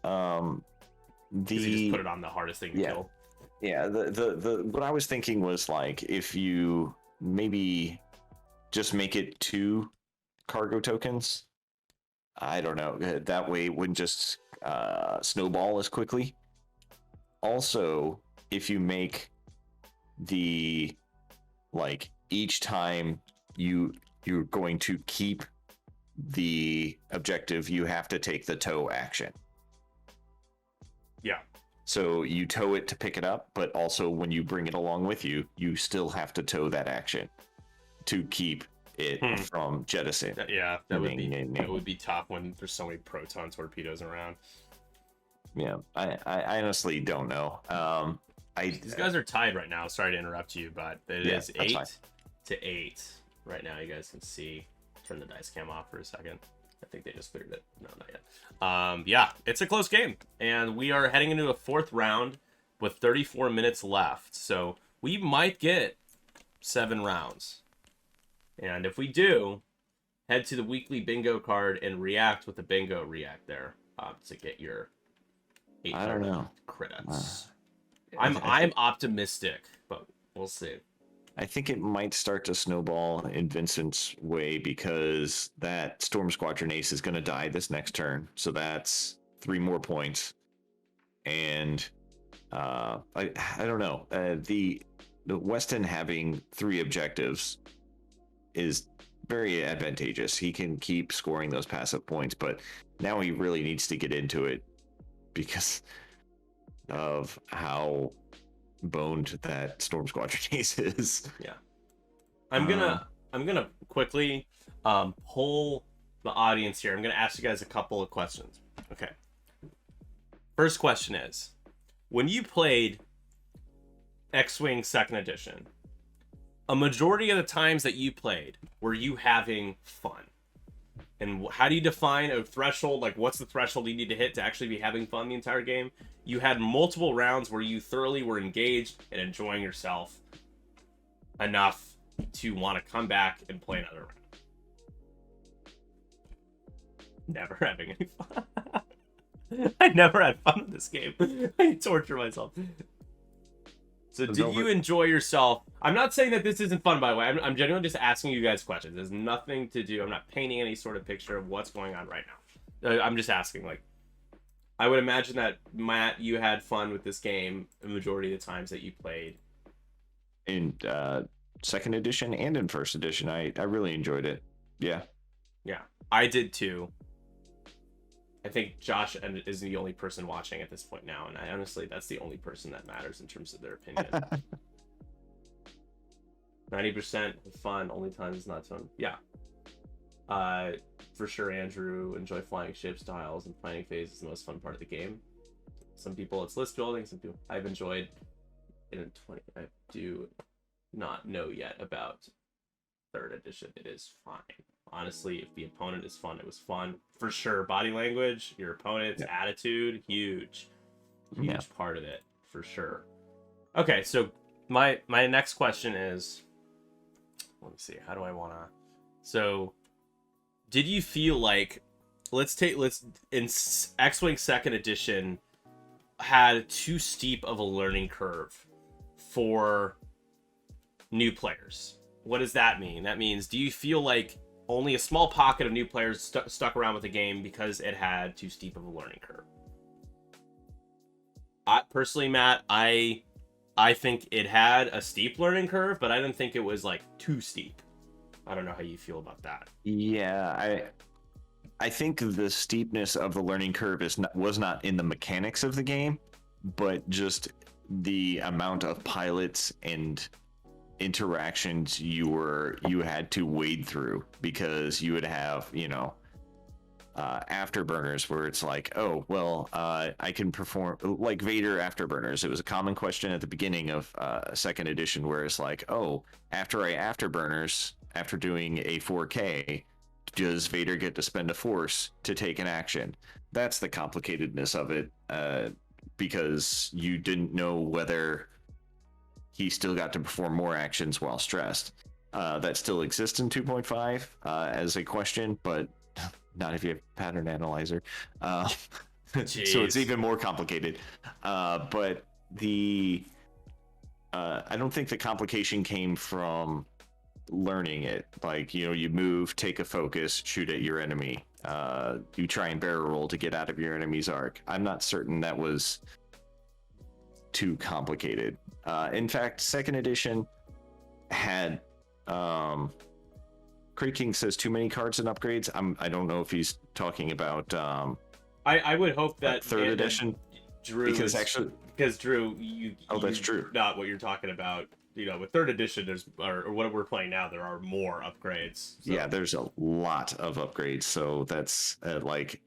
You just put it on the hardest thing to kill. Yeah, the what I was thinking was like if you maybe just make it 2 cargo tokens. I don't know. That way it wouldn't just snowball as quickly. Also, if you make the like each time you're going to keep the objective, you have to take the tow action. Yeah. So you tow it to pick it up, but also when you bring it along with you, you still have to tow that action to keep it from jettison. Yeah, that would be tough when there's so many proton torpedoes around. Yeah, I honestly don't know. These guys are tied right now. Sorry to interrupt you, but it is 8-8 right now. You guys can see. Turn the dice cam off for a second. I think they just cleared it. No, not yet. Yeah, it's a close game, and we are heading into a 4th round with 34 minutes left. So we might get 7 rounds, and if we do, head to the weekly bingo card and react with the bingo react there to get your 8 I don't know credits. I'm optimistic, but we'll see. I think it might start to snowball in Vincent's way because that Storm Squadron Ace is going to die this next turn. So that's 3 more points. And I don't know. The Weston having 3 objectives is very advantageous. He can keep scoring those passive points, but now he really needs to get into it because of how boned that Storm Squadron Ace is. Yeah. I'm gonna quickly poll the audience here. I'm gonna ask you guys a couple of questions. Okay. First question is, when you played X-Wing 2nd Edition, a majority of the times that you played, were you having fun? And how do you define a threshold? Like, what's the threshold you need to hit to actually be having fun the entire game? You had multiple rounds where you thoroughly were engaged and enjoying yourself enough to want to come back and play another round. Never having any fun. I never had fun with this game. I torture myself. So did you enjoy yourself? I'm not saying that this isn't fun, by the way. I'm genuinely just asking you guys questions. There's nothing to do. I'm not painting any sort of picture of what's going on right now. I'm just asking, like, I would imagine that, Matt, you had fun with this game the majority of the times that you played. In 2nd edition and in 1st edition, I really enjoyed it. Yeah. Yeah, I did too. I think Josh is the only person watching at this point now, and honestly, that's the only person that matters in terms of their opinion. 90% fun, only times it's not fun. Yeah. For sure, Andrew, enjoy flying ship styles, and planning phase is the most fun part of the game. Some people, it's list building. Some people, I've enjoyed in 20. I do not know yet about 3rd edition. It is fine. Honestly, if the opponent is fun, it was fun. For sure, body language, your opponent's attitude, huge part of it, for sure. Okay, so my next question is, let me see, how do I want to... So, did you feel like, in X-Wing 2nd Edition, had too steep of a learning curve for new players? What does that mean? That means, do you feel like only a small pocket of new players stuck around with the game because it had too steep of a learning curve? Personally, Matt, I think it had a steep learning curve, but I didn't think it was like too steep. I don't know how you feel about that. Yeah, I think the steepness of the learning curve was not in the mechanics of the game, but just the amount of pilots and interactions you had to wade through, because you would have, afterburners where it's like, oh, well, I can perform like Vader afterburners. It was a common question at the beginning of 2nd edition where it's like, oh, after I afterburners, after doing a 4K, does Vader get to spend a force to take an action? That's the complicatedness of it, because you didn't know whether he still got to perform more actions while stressed. That still exists in 2.5 as a question, but not if you have pattern analyzer. So it's even more complicated. But I don't think the complication came from learning it. Like, you move, take a focus, shoot at your enemy. You try and barrel roll to get out of your enemy's arc. I'm not certain that was too complicated. In fact, second edition had Craig King says too many cards and upgrades. I don't know if he's talking about I would hope that third edition, Drew, because Drew, that's true. Not what you're talking about. With third edition, there's or what we're playing now, there are more upgrades. So. Yeah, there's a lot of upgrades. So that's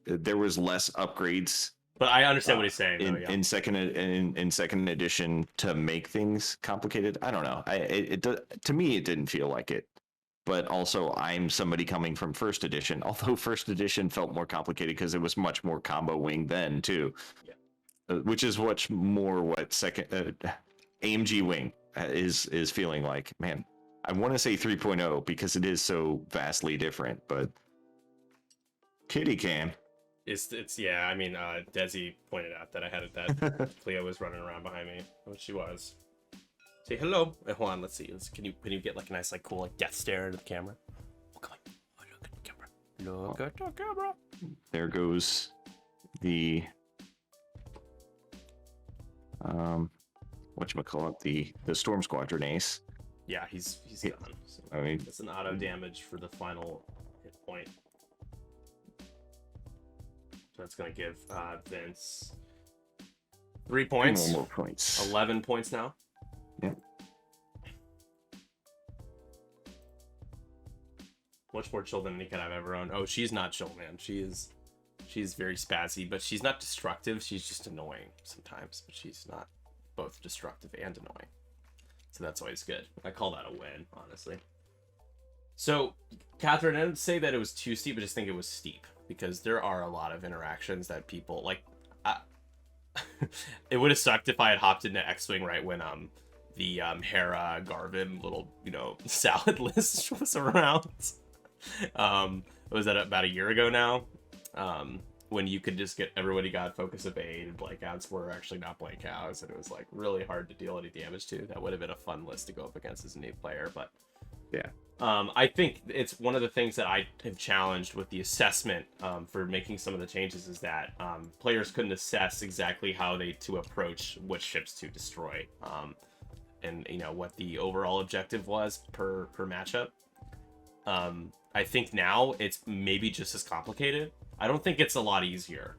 there was less upgrades. But I understand what he's saying. In second edition to make things complicated. I don't know. To me, it didn't feel like it. But also, I'm somebody coming from first edition. Although first edition felt more complicated because it was much more combo wing then too, which is much more what second AMG wing is feeling like. Man, I want to say 3.0 because it is so vastly different. But kitty can. It's yeah. I mean, Desi pointed out that I had that Cleo was running around behind me, which she was. Say hello. Hold on. Let's see. Can you get like a nice cool death stare into the camera? Oh, come on. Oh, look at the camera. Look at the camera. There goes the whatchamacallit, the Storm Squadron ace. Yeah, he's done. So I mean, it's an auto damage for the final hit point. So that's gonna give Vince 3 points. More points. 11 points now. Yep. Much more chill than any cat I've ever owned. Oh, she's not chill, man. She's very spazzy, but she's not destructive. She's just annoying sometimes, but she's not both destructive and annoying. So that's always good. I call that a win, honestly. So, Catherine, I didn't say that it was too steep, I just think it was steep because there are a lot of interactions that people like. It would have sucked if I had hopped into X-Wing right when the Hera Garvin little salad list was around. Was that about a year ago now? When you could just get everybody got Focus Evade and blackouts were actually not blackouts, and it was like really hard to deal any damage to. That would have been a fun list to go up against as a new player, but yeah. I think it's one of the things that I have challenged with the assessment for making some of the changes is that players couldn't assess exactly how to approach which ships to destroy, and what the overall objective was per matchup. I think now it's maybe just as complicated. I don't think it's a lot easier.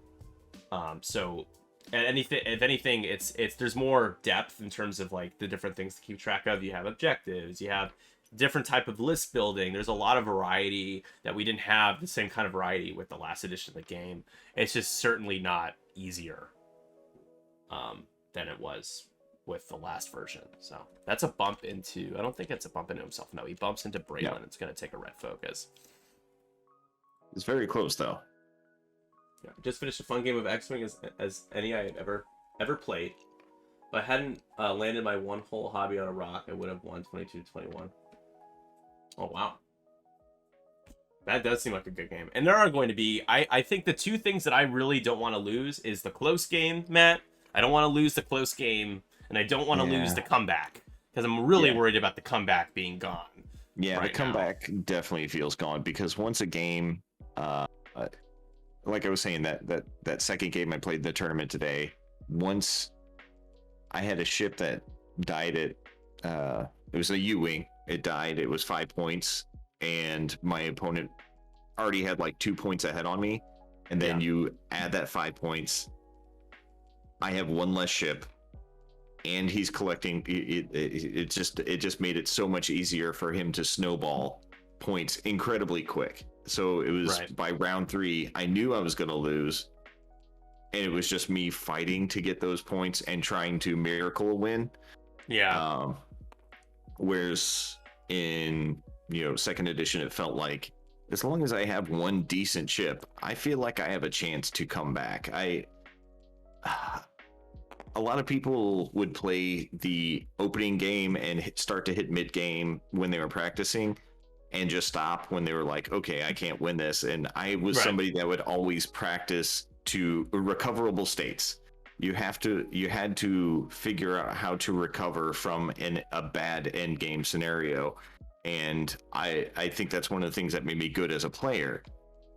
So if anything, it's there's more depth in terms of like the different things to keep track of. You have objectives, you have different type of list building. There's a lot of variety that we didn't have the same kind of variety with the last edition of the game. It's just certainly not easier than it was with the last version. So that's a bump into, I don't think it's a bump into himself. No, he bumps into Braylon. Yeah. It's going to take a red focus. It's very close though. Yeah, just finished a fun game of X-Wing as any I had ever played. If I hadn't landed my one whole hobby on a rock, I would have won 22-21. Oh, wow. That does seem like a good game. And there are going to be, I think the two things that I really don't want to lose is the close game, Matt. I don't want to lose the close game, and I don't want to lose the comeback. Because I'm really worried about the comeback being gone. Yeah, the comeback definitely feels gone. Because once a game, like I was saying, that second game I played in the tournament today, once I had a ship that died at, it was a U-Wing. It died. It was 5 points. And my opponent already had like 2 points ahead on me. And then you add that 5 points. I have one less ship. And he's collecting. It just made it so much easier for him to snowball points incredibly quick. So it was by round 3, I knew I was going to lose. And it was just me fighting to get those points and trying to miracle a win. Yeah. Whereas in, second edition, it felt like as long as I have one decent ship, I feel like I have a chance to come back. a lot of people would play the opening game and start to hit mid game when they were practicing and just stop when they were like, okay, I can't win this. And I was Right. somebody that would always practice to recoverable states. You had to figure out how to recover from a bad end game scenario. And I think that's one of the things that made me good as a player.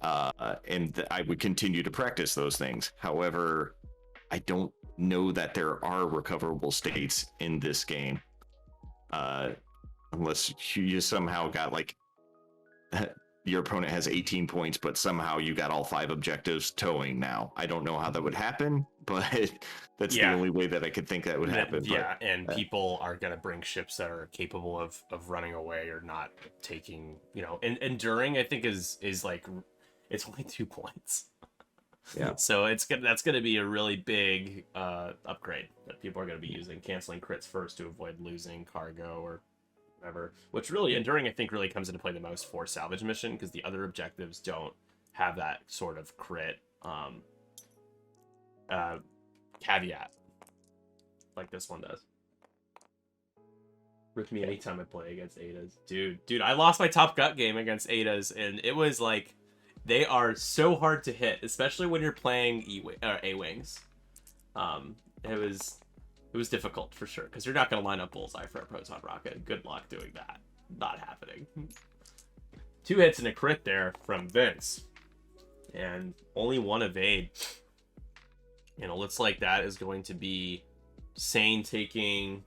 And I would continue to practice those things. However, I don't know that there are recoverable states in this game. Unless you somehow got like your opponent has 18 points, but somehow you got all 5 objectives towing now. I don't know how that would happen, but that's the only way that I could think that would happen. Yeah, and people are going to bring ships that are capable of running away or not taking, and enduring, I think, is like, it's only 2 points. Yeah. So that's going to be a really big upgrade that people are going to be using, canceling crits first to avoid losing cargo or whatever. Which really, enduring, I think, really comes into play the most for salvage mission, because the other objectives don't have that sort of crit caveat like this one does. Rip me anytime I play against Adas. Dude, I lost my top gut game against Adas, and it was like, they are so hard to hit, especially when you're playing A-Wings. It was difficult for sure, because you're not going to line up bullseye for a proton rocket. Good luck doing that. Not happening. 2 hits and a crit there from Vince, and only 1 evade. It looks like that is going to be Sane taking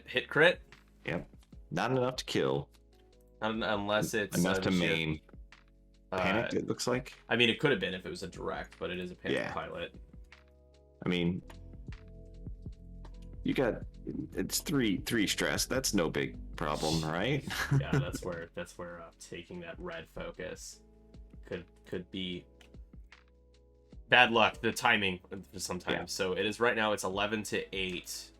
hit crit. Yep. Not enough to kill. Unless it's enough to maim. Panicked, it looks like. I mean, it could have been if it was a direct, but it is a panic pilot. I mean, it's three stress. That's no big problem, right? Yeah, that's where taking that red focus could be bad luck. The timing sometimes. Yeah. So it is right now. It's 11-8.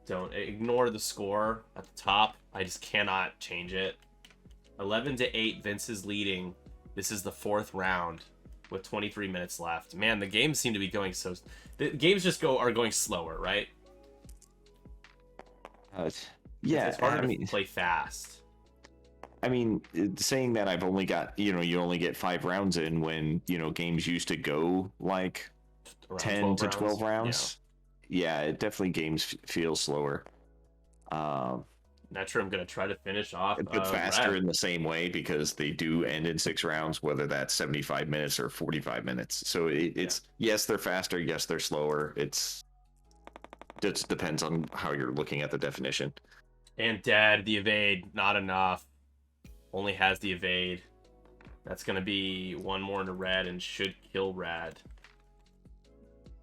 Don't ignore the score at the top. I just cannot change it. 11-8. Vince is leading. This is the 4th round with 23 minutes left. Man, the games seem to be going so... The games just are going slower, right? Yeah, it's harder to play fast. I mean, saying that I've only got, you only get 5 rounds in when, games used to go like around 10 to 12 rounds. Yeah, it definitely games feel slower. Not sure I'm going to try to finish off. But faster in the same way, because they do end in 6 rounds, whether that's 75 minutes or 45 minutes. So it's yes, they're faster. Yes, they're slower. It just depends on how you're looking at the definition. And Dad, the evade, not enough. Only has the evade. That's going to be 1 more into red and should kill red.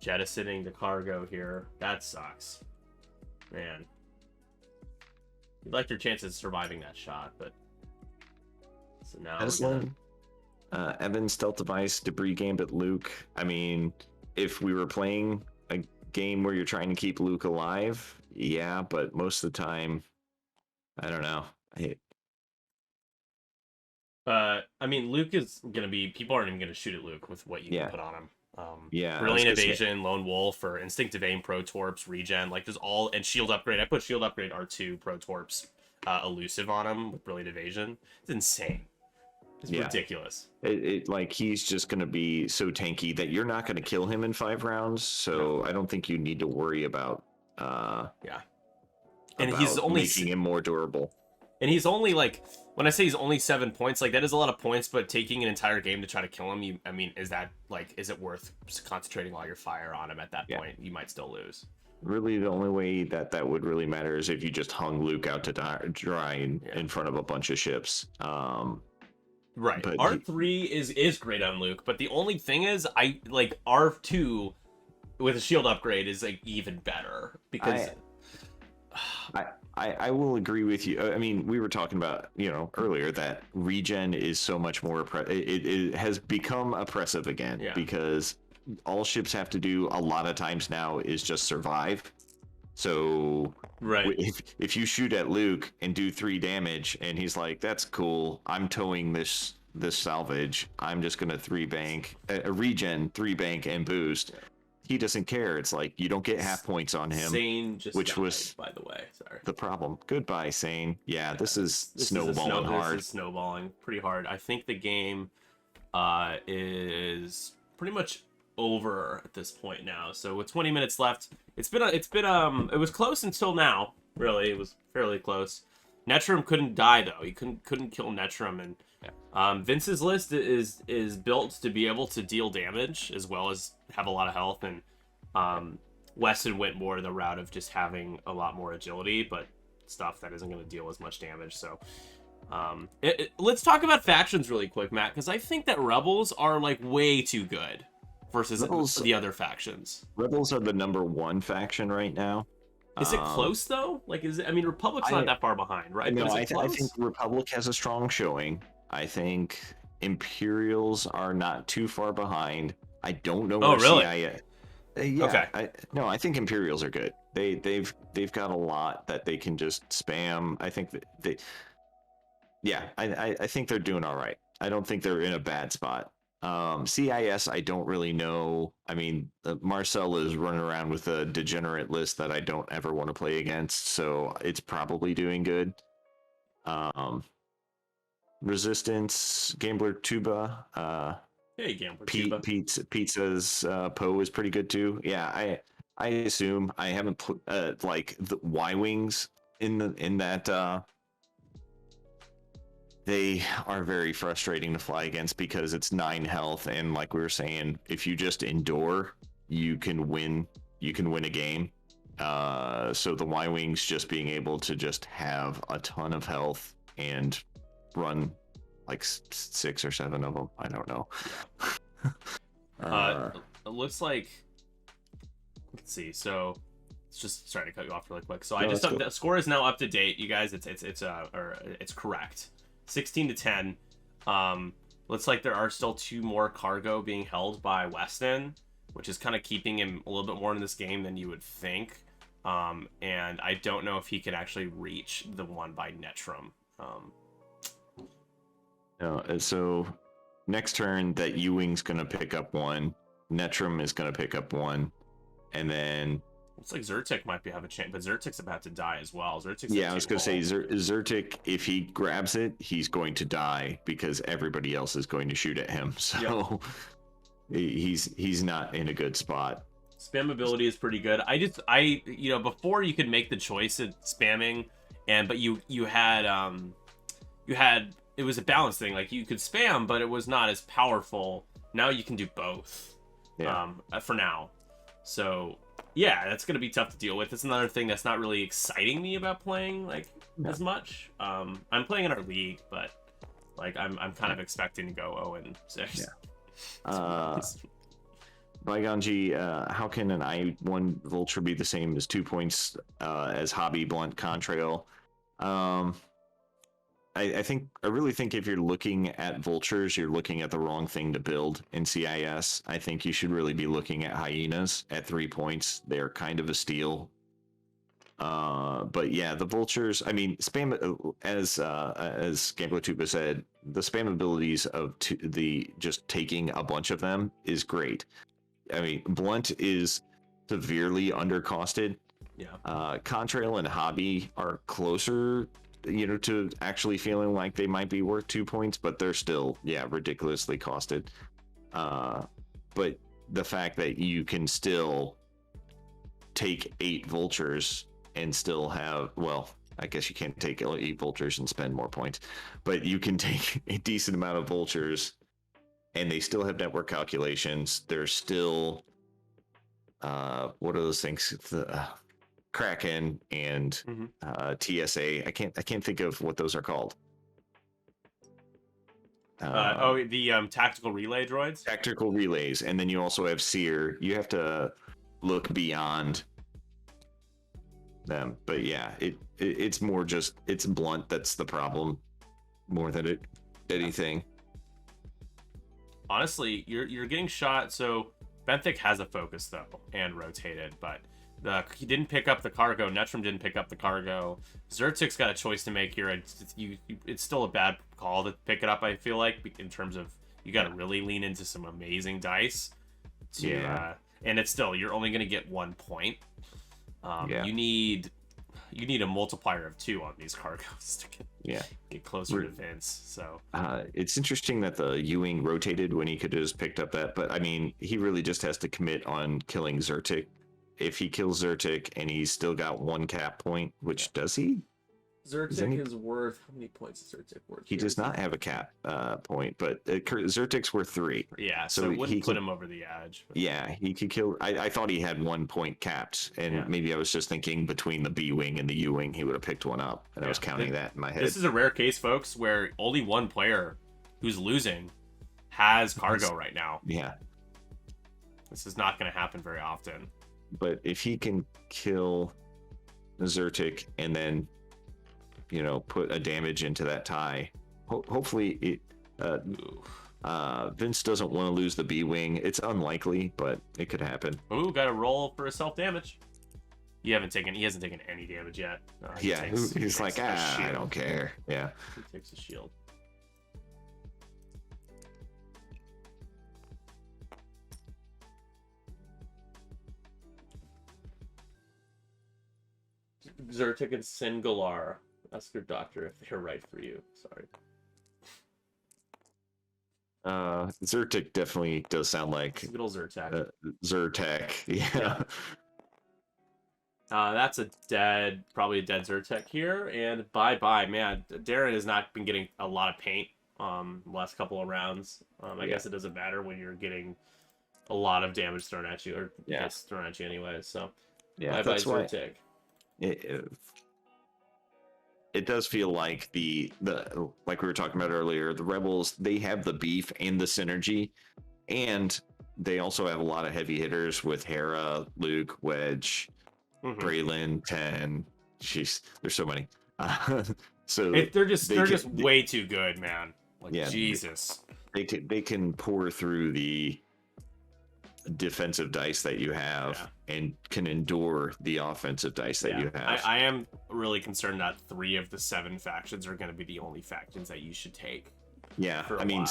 Jettisoning the cargo here. That sucks. Man. You'd like your chances of surviving that shot, but... So now Eslin, Evan, Stealth Device, Debris Gambit, Luke. I mean, if we were playing a game where you're trying to keep Luke alive, yeah, but most of the time, I don't know. I mean, Luke is going to be... People aren't even going to shoot at Luke with what you can put on him. Brilliant Evasion, Lone Wolf, or Instinctive Aim, Pro Torps, Regen, like there's all, and Shield Upgrade. I put Shield Upgrade R2, Pro Torps, Elusive on him with Brilliant Evasion. It's insane. It's ridiculous. It like, he's just going to be so tanky that you're not going to kill him in 5 rounds, so I don't think you need to worry about and he's only making him more durable. And he's only like, when I say he's only 7 points, like that is a lot of points, but taking an entire game to try to kill him, I mean, is it worth concentrating all your fire on him at that point? You might still lose. Really, the only way that would really matter is if you just hung Luke out to dry in front of a bunch of ships. Right. R3 is great on Luke, but the only thing is, I like R2 with a shield upgrade is like even better, because I will agree with you. I mean, we were talking about, earlier that regen is so much more it has become oppressive again, because all ships have to do a lot of times now is just survive. So if you shoot at Luke and do 3 damage and he's like, that's cool, I'm towing this salvage, I'm just gonna 3 bank, regen, 3 bank and boost. he doesn't care. It's like you don't get half points on him, Sane just which died, was by the way. Sorry. the problem. Goodbye, Sane. Yeah, this is This snowballing hard. This is snowballing pretty hard. I think the game is pretty much over at this point now. So with 20 minutes left, it was close until now. Really, it was fairly close. Netrum couldn't die though. He couldn't kill Netrum, and Vince's list is built to be able to deal damage as well as have a lot of health, and Weston went more the route of just having a lot more agility, but stuff that isn't going to deal as much damage. So let's talk about factions really quick, Matt, because I think that Rebels are like way too good versus the other factions. Rebels are the #1 faction right now. Is it close though? Like, is it? I mean, Republic's not that far behind, right? No, but I think Republic has a strong showing. I think Imperials are not too far behind. I don't know. Oh, really? Yeah. Okay. I think Imperials are good. They've got a lot that they can just spam. I think that I think they're doing all right. I don't think they're in a bad spot. CIS, I don't really know. I mean, Marcel is running around with a degenerate list that I don't ever want to play against, so it's probably doing good. Resistance, Gambler Tuba, hey, Gambler Tuba. Pizza's Poe is pretty good too. Yeah, I assume I haven't put like the Y-Wings in that. They are very frustrating to fly against because it's 9 health, and like we were saying, if you just endure, you can win a game. So the Y-Wings just being able to just have a ton of health and run like 6 or 7 of them. I don't know. It looks like, let's see. So it's just sorry to cut you off really quick. So I just the score is now up to date, you guys. It's correct. 16-10. Looks like there are still 2 more cargo being held by Weston, which is kind of keeping him a little bit more in this game than you would think. And I don't know if he can actually reach the one by Netrum. No, so next turn that U-Wing's gonna pick up 1, Netrum is gonna pick up 1, and then looks like Zyrtec might have a chance, but Zyrtec's about to die as well. I was gonna say Zyrtec, if he grabs it, he's going to die because everybody else is going to shoot at him. So he's not in a good spot. Spam ability is pretty good. Before you could make the choice of spamming, but you had it was a balance thing. Like you could spam, but it was not as powerful. Now you can do both. Yeah. For now. So yeah, that's gonna be tough to deal with. It's another thing that's not really exciting me about playing as much. I'm playing in our league, but like I'm kind of expecting to go 0-6. Yeah. Baiganji, how can an I-1 Vulture be the same as 2 points as Hobby Blunt Contrail? I really think if you're looking at Vultures, you're looking at the wrong thing to build in CIS. I think you should really be looking at Hyenas at 3 points. They're kind of a steal. But yeah, the Vultures, I mean, spam, as Gambler Tuba said, the spam abilities of the just taking a bunch of them is great. I mean, Blunt is severely undercosted. Yeah. Contrail and Hobby are closer, to actually feeling like they might be worth 2 points, but they're still, ridiculously costed. But the fact that you can still take 8 Vultures and still have, well, I guess you can't take 8 Vultures and spend more points, but you can take a decent amount of Vultures and they still have network calculations. There's still, what are those things? Kraken and TSA. I can't think of what those are called. The tactical relay droids. Tactical relays, and then you also have Seer. You have to look beyond them, but yeah, it's more just it's Blunt that's the problem more than anything. Honestly, you're getting shot. So Benthic has a focus though and rotated, but he didn't pick up the cargo. Netrum didn't pick up the cargo. Zyrtec's got a choice to make here. It's still a bad call to pick it up, I feel like, in terms of you got to really lean into some amazing dice to and it's still, you're only going to get 1 point. Yeah. You need a multiplier of 2 on these cargoes to get closer to Vince. So it's interesting that the Ewing rotated when he could have just picked up that, but I mean, he really just has to commit on killing Zyrtec. If he kills Zyrtec and he's still got 1 cap point, which does he? Zyrtec is worth, how many points is Zyrtec worth? He does not have a cap point, but Zyrtec's worth 3. Yeah, so it wouldn't put him over the edge. But... Yeah, he could kill. I thought he had 1 point capped, and maybe I was just thinking between the B wing and the U wing, he would have picked one up, and I was counting that in my head. This is a rare case, folks, where only one player who's losing has cargo right now. Yeah, this is not going to happen very often. But if he can kill Zyrtec and then, put a damage into that tie, hopefully it. Vince doesn't want to lose the B wing. It's unlikely, but it could happen. Ooh, got to roll for a self damage. He hasn't taken any damage yet. He's like, I don't care. Yeah. He takes a shield. Zyrtec and Singalar. Ask your doctor if they're right for you. Sorry. Zyrtec definitely does sound like good old Zyrtec. Zyrtec, yeah. That's probably a dead Zyrtec here, and bye, man. Darren has not been getting a lot of paint the last couple of rounds. I guess it doesn't matter when you're getting a lot of damage thrown at you, or thrown at you anyway. So bye, Zyrtec. It does feel like the like we were talking about earlier, the Rebels, they have the beef and the synergy, and they also have a lot of heavy hitters with Hera, Luke, Wedge, Braylon, 10. Jeez, there's so many. So they're just way too good, man. Like, Jesus. They can pour through the defensive dice that you have and can endure the offensive dice that you have. I am really concerned that 3 of the 7 factions are going to be the only factions that you should take. Yeah, I mean,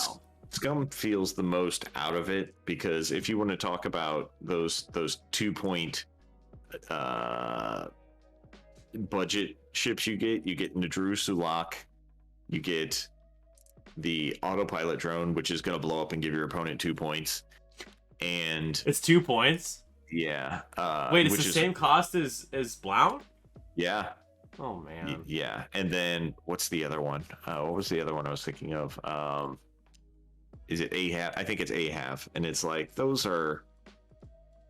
Scum feels the most out of it, because if you want to talk about those 2 point budget ships you get Nadru Sulak, you get the autopilot drone, which is going to blow up and give your opponent 2 points. And it's 2 points. Yeah. Wait, it's the same cost as Blount? Yeah. Oh man. Yeah. And then what's the other one? What was the other one I was thinking of? Is it Ahab? I think it's Ahab. And it's like, those are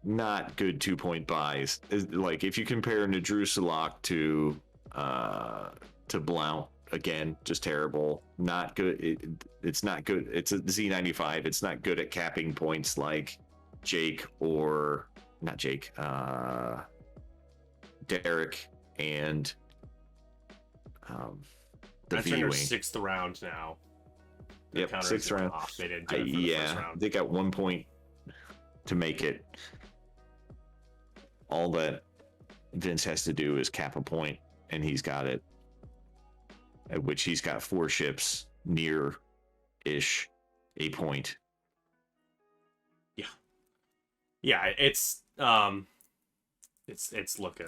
not good 2 point buys. Like, if you compare Nadru Sulak to Blount, again, just terrible. Not good. It's not good. It's a Z95. It's not good at capping points like Jake, or not Jake, Derek, and the V-Wing. 6th round now. Yep, 6th round. They didn't do it for the first round. They got 1 point to make it. All that Vince has to do is cap a point, and he's got it. At which he's got 4 ships near-ish a point. Yeah, it's looking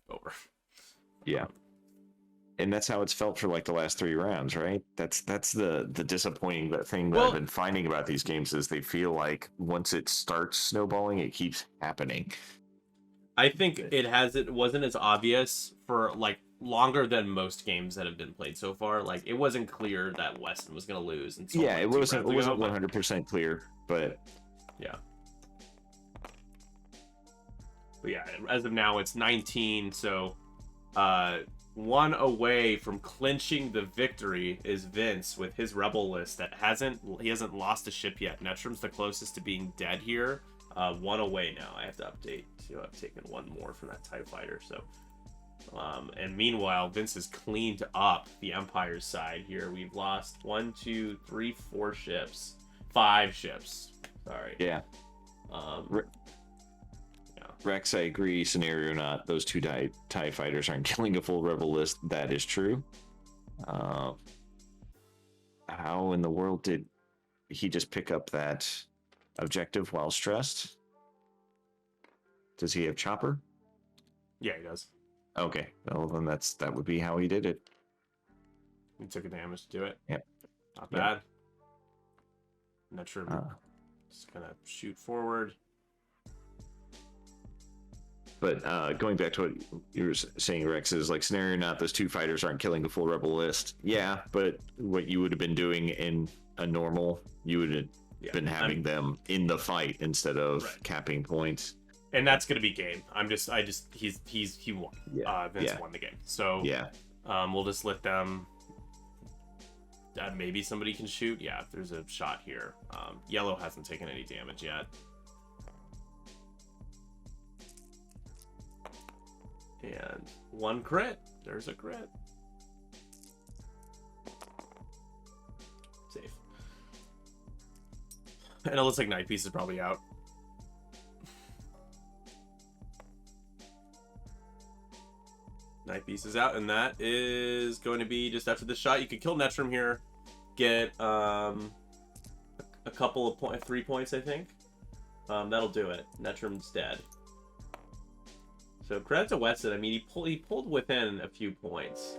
over. Yeah. And that's how it's felt for like the last 3 rounds, right? That's the disappointing thing that I've been finding about these games, is they feel like once it starts snowballing, it keeps happening. I think it wasn't as obvious for like longer than most games that have been played so far. Like, it wasn't clear that Weston was going to lose until it wasn't 100% clear, but yeah. But yeah, as of now it's 19, so 1 away from clinching the victory is Vince with his rebel list that hasn't lost a ship yet. Netram's the closest to being dead here. 1 away now. I have to update. I've taken 1 more from that TIE fighter, so and meanwhile, Vince has cleaned up the Empire's side here. We've lost 1, 2, 3, 4 ships. 5 ships. Sorry. Yeah. Rex, I agree. Scenario not. Those 2 TIE fighters aren't killing a full rebel list. That is true. How in the world did he just pick up that objective while stressed? Does he have chopper? Yeah, he does. Okay, well then that would be how he did it. He took a damage to do it. Yep. Not Yep. bad. Not sure. Just gonna shoot forward. But going back to what you were saying, Rex, is like scenario not those two fighters aren't killing the full rebel list. Yeah, but what you would have been doing in a normal, you would have been having them in the fight instead of capping points. And that's gonna be game. He won. Yeah. Vince won the game. So yeah, we'll just let them. Maybe somebody can shoot. Yeah, if there's a shot here. Yellow hasn't taken any damage yet. And one crit. There's a crit. Safe. And it looks like Night Piece is probably out. Night Piece is out, and that is going to be just after the shot. You could kill Netrum here, get a couple of 3 points, I think. That'll do it. Netrum's dead. So credit to Weston. I mean, he pulled within a few points.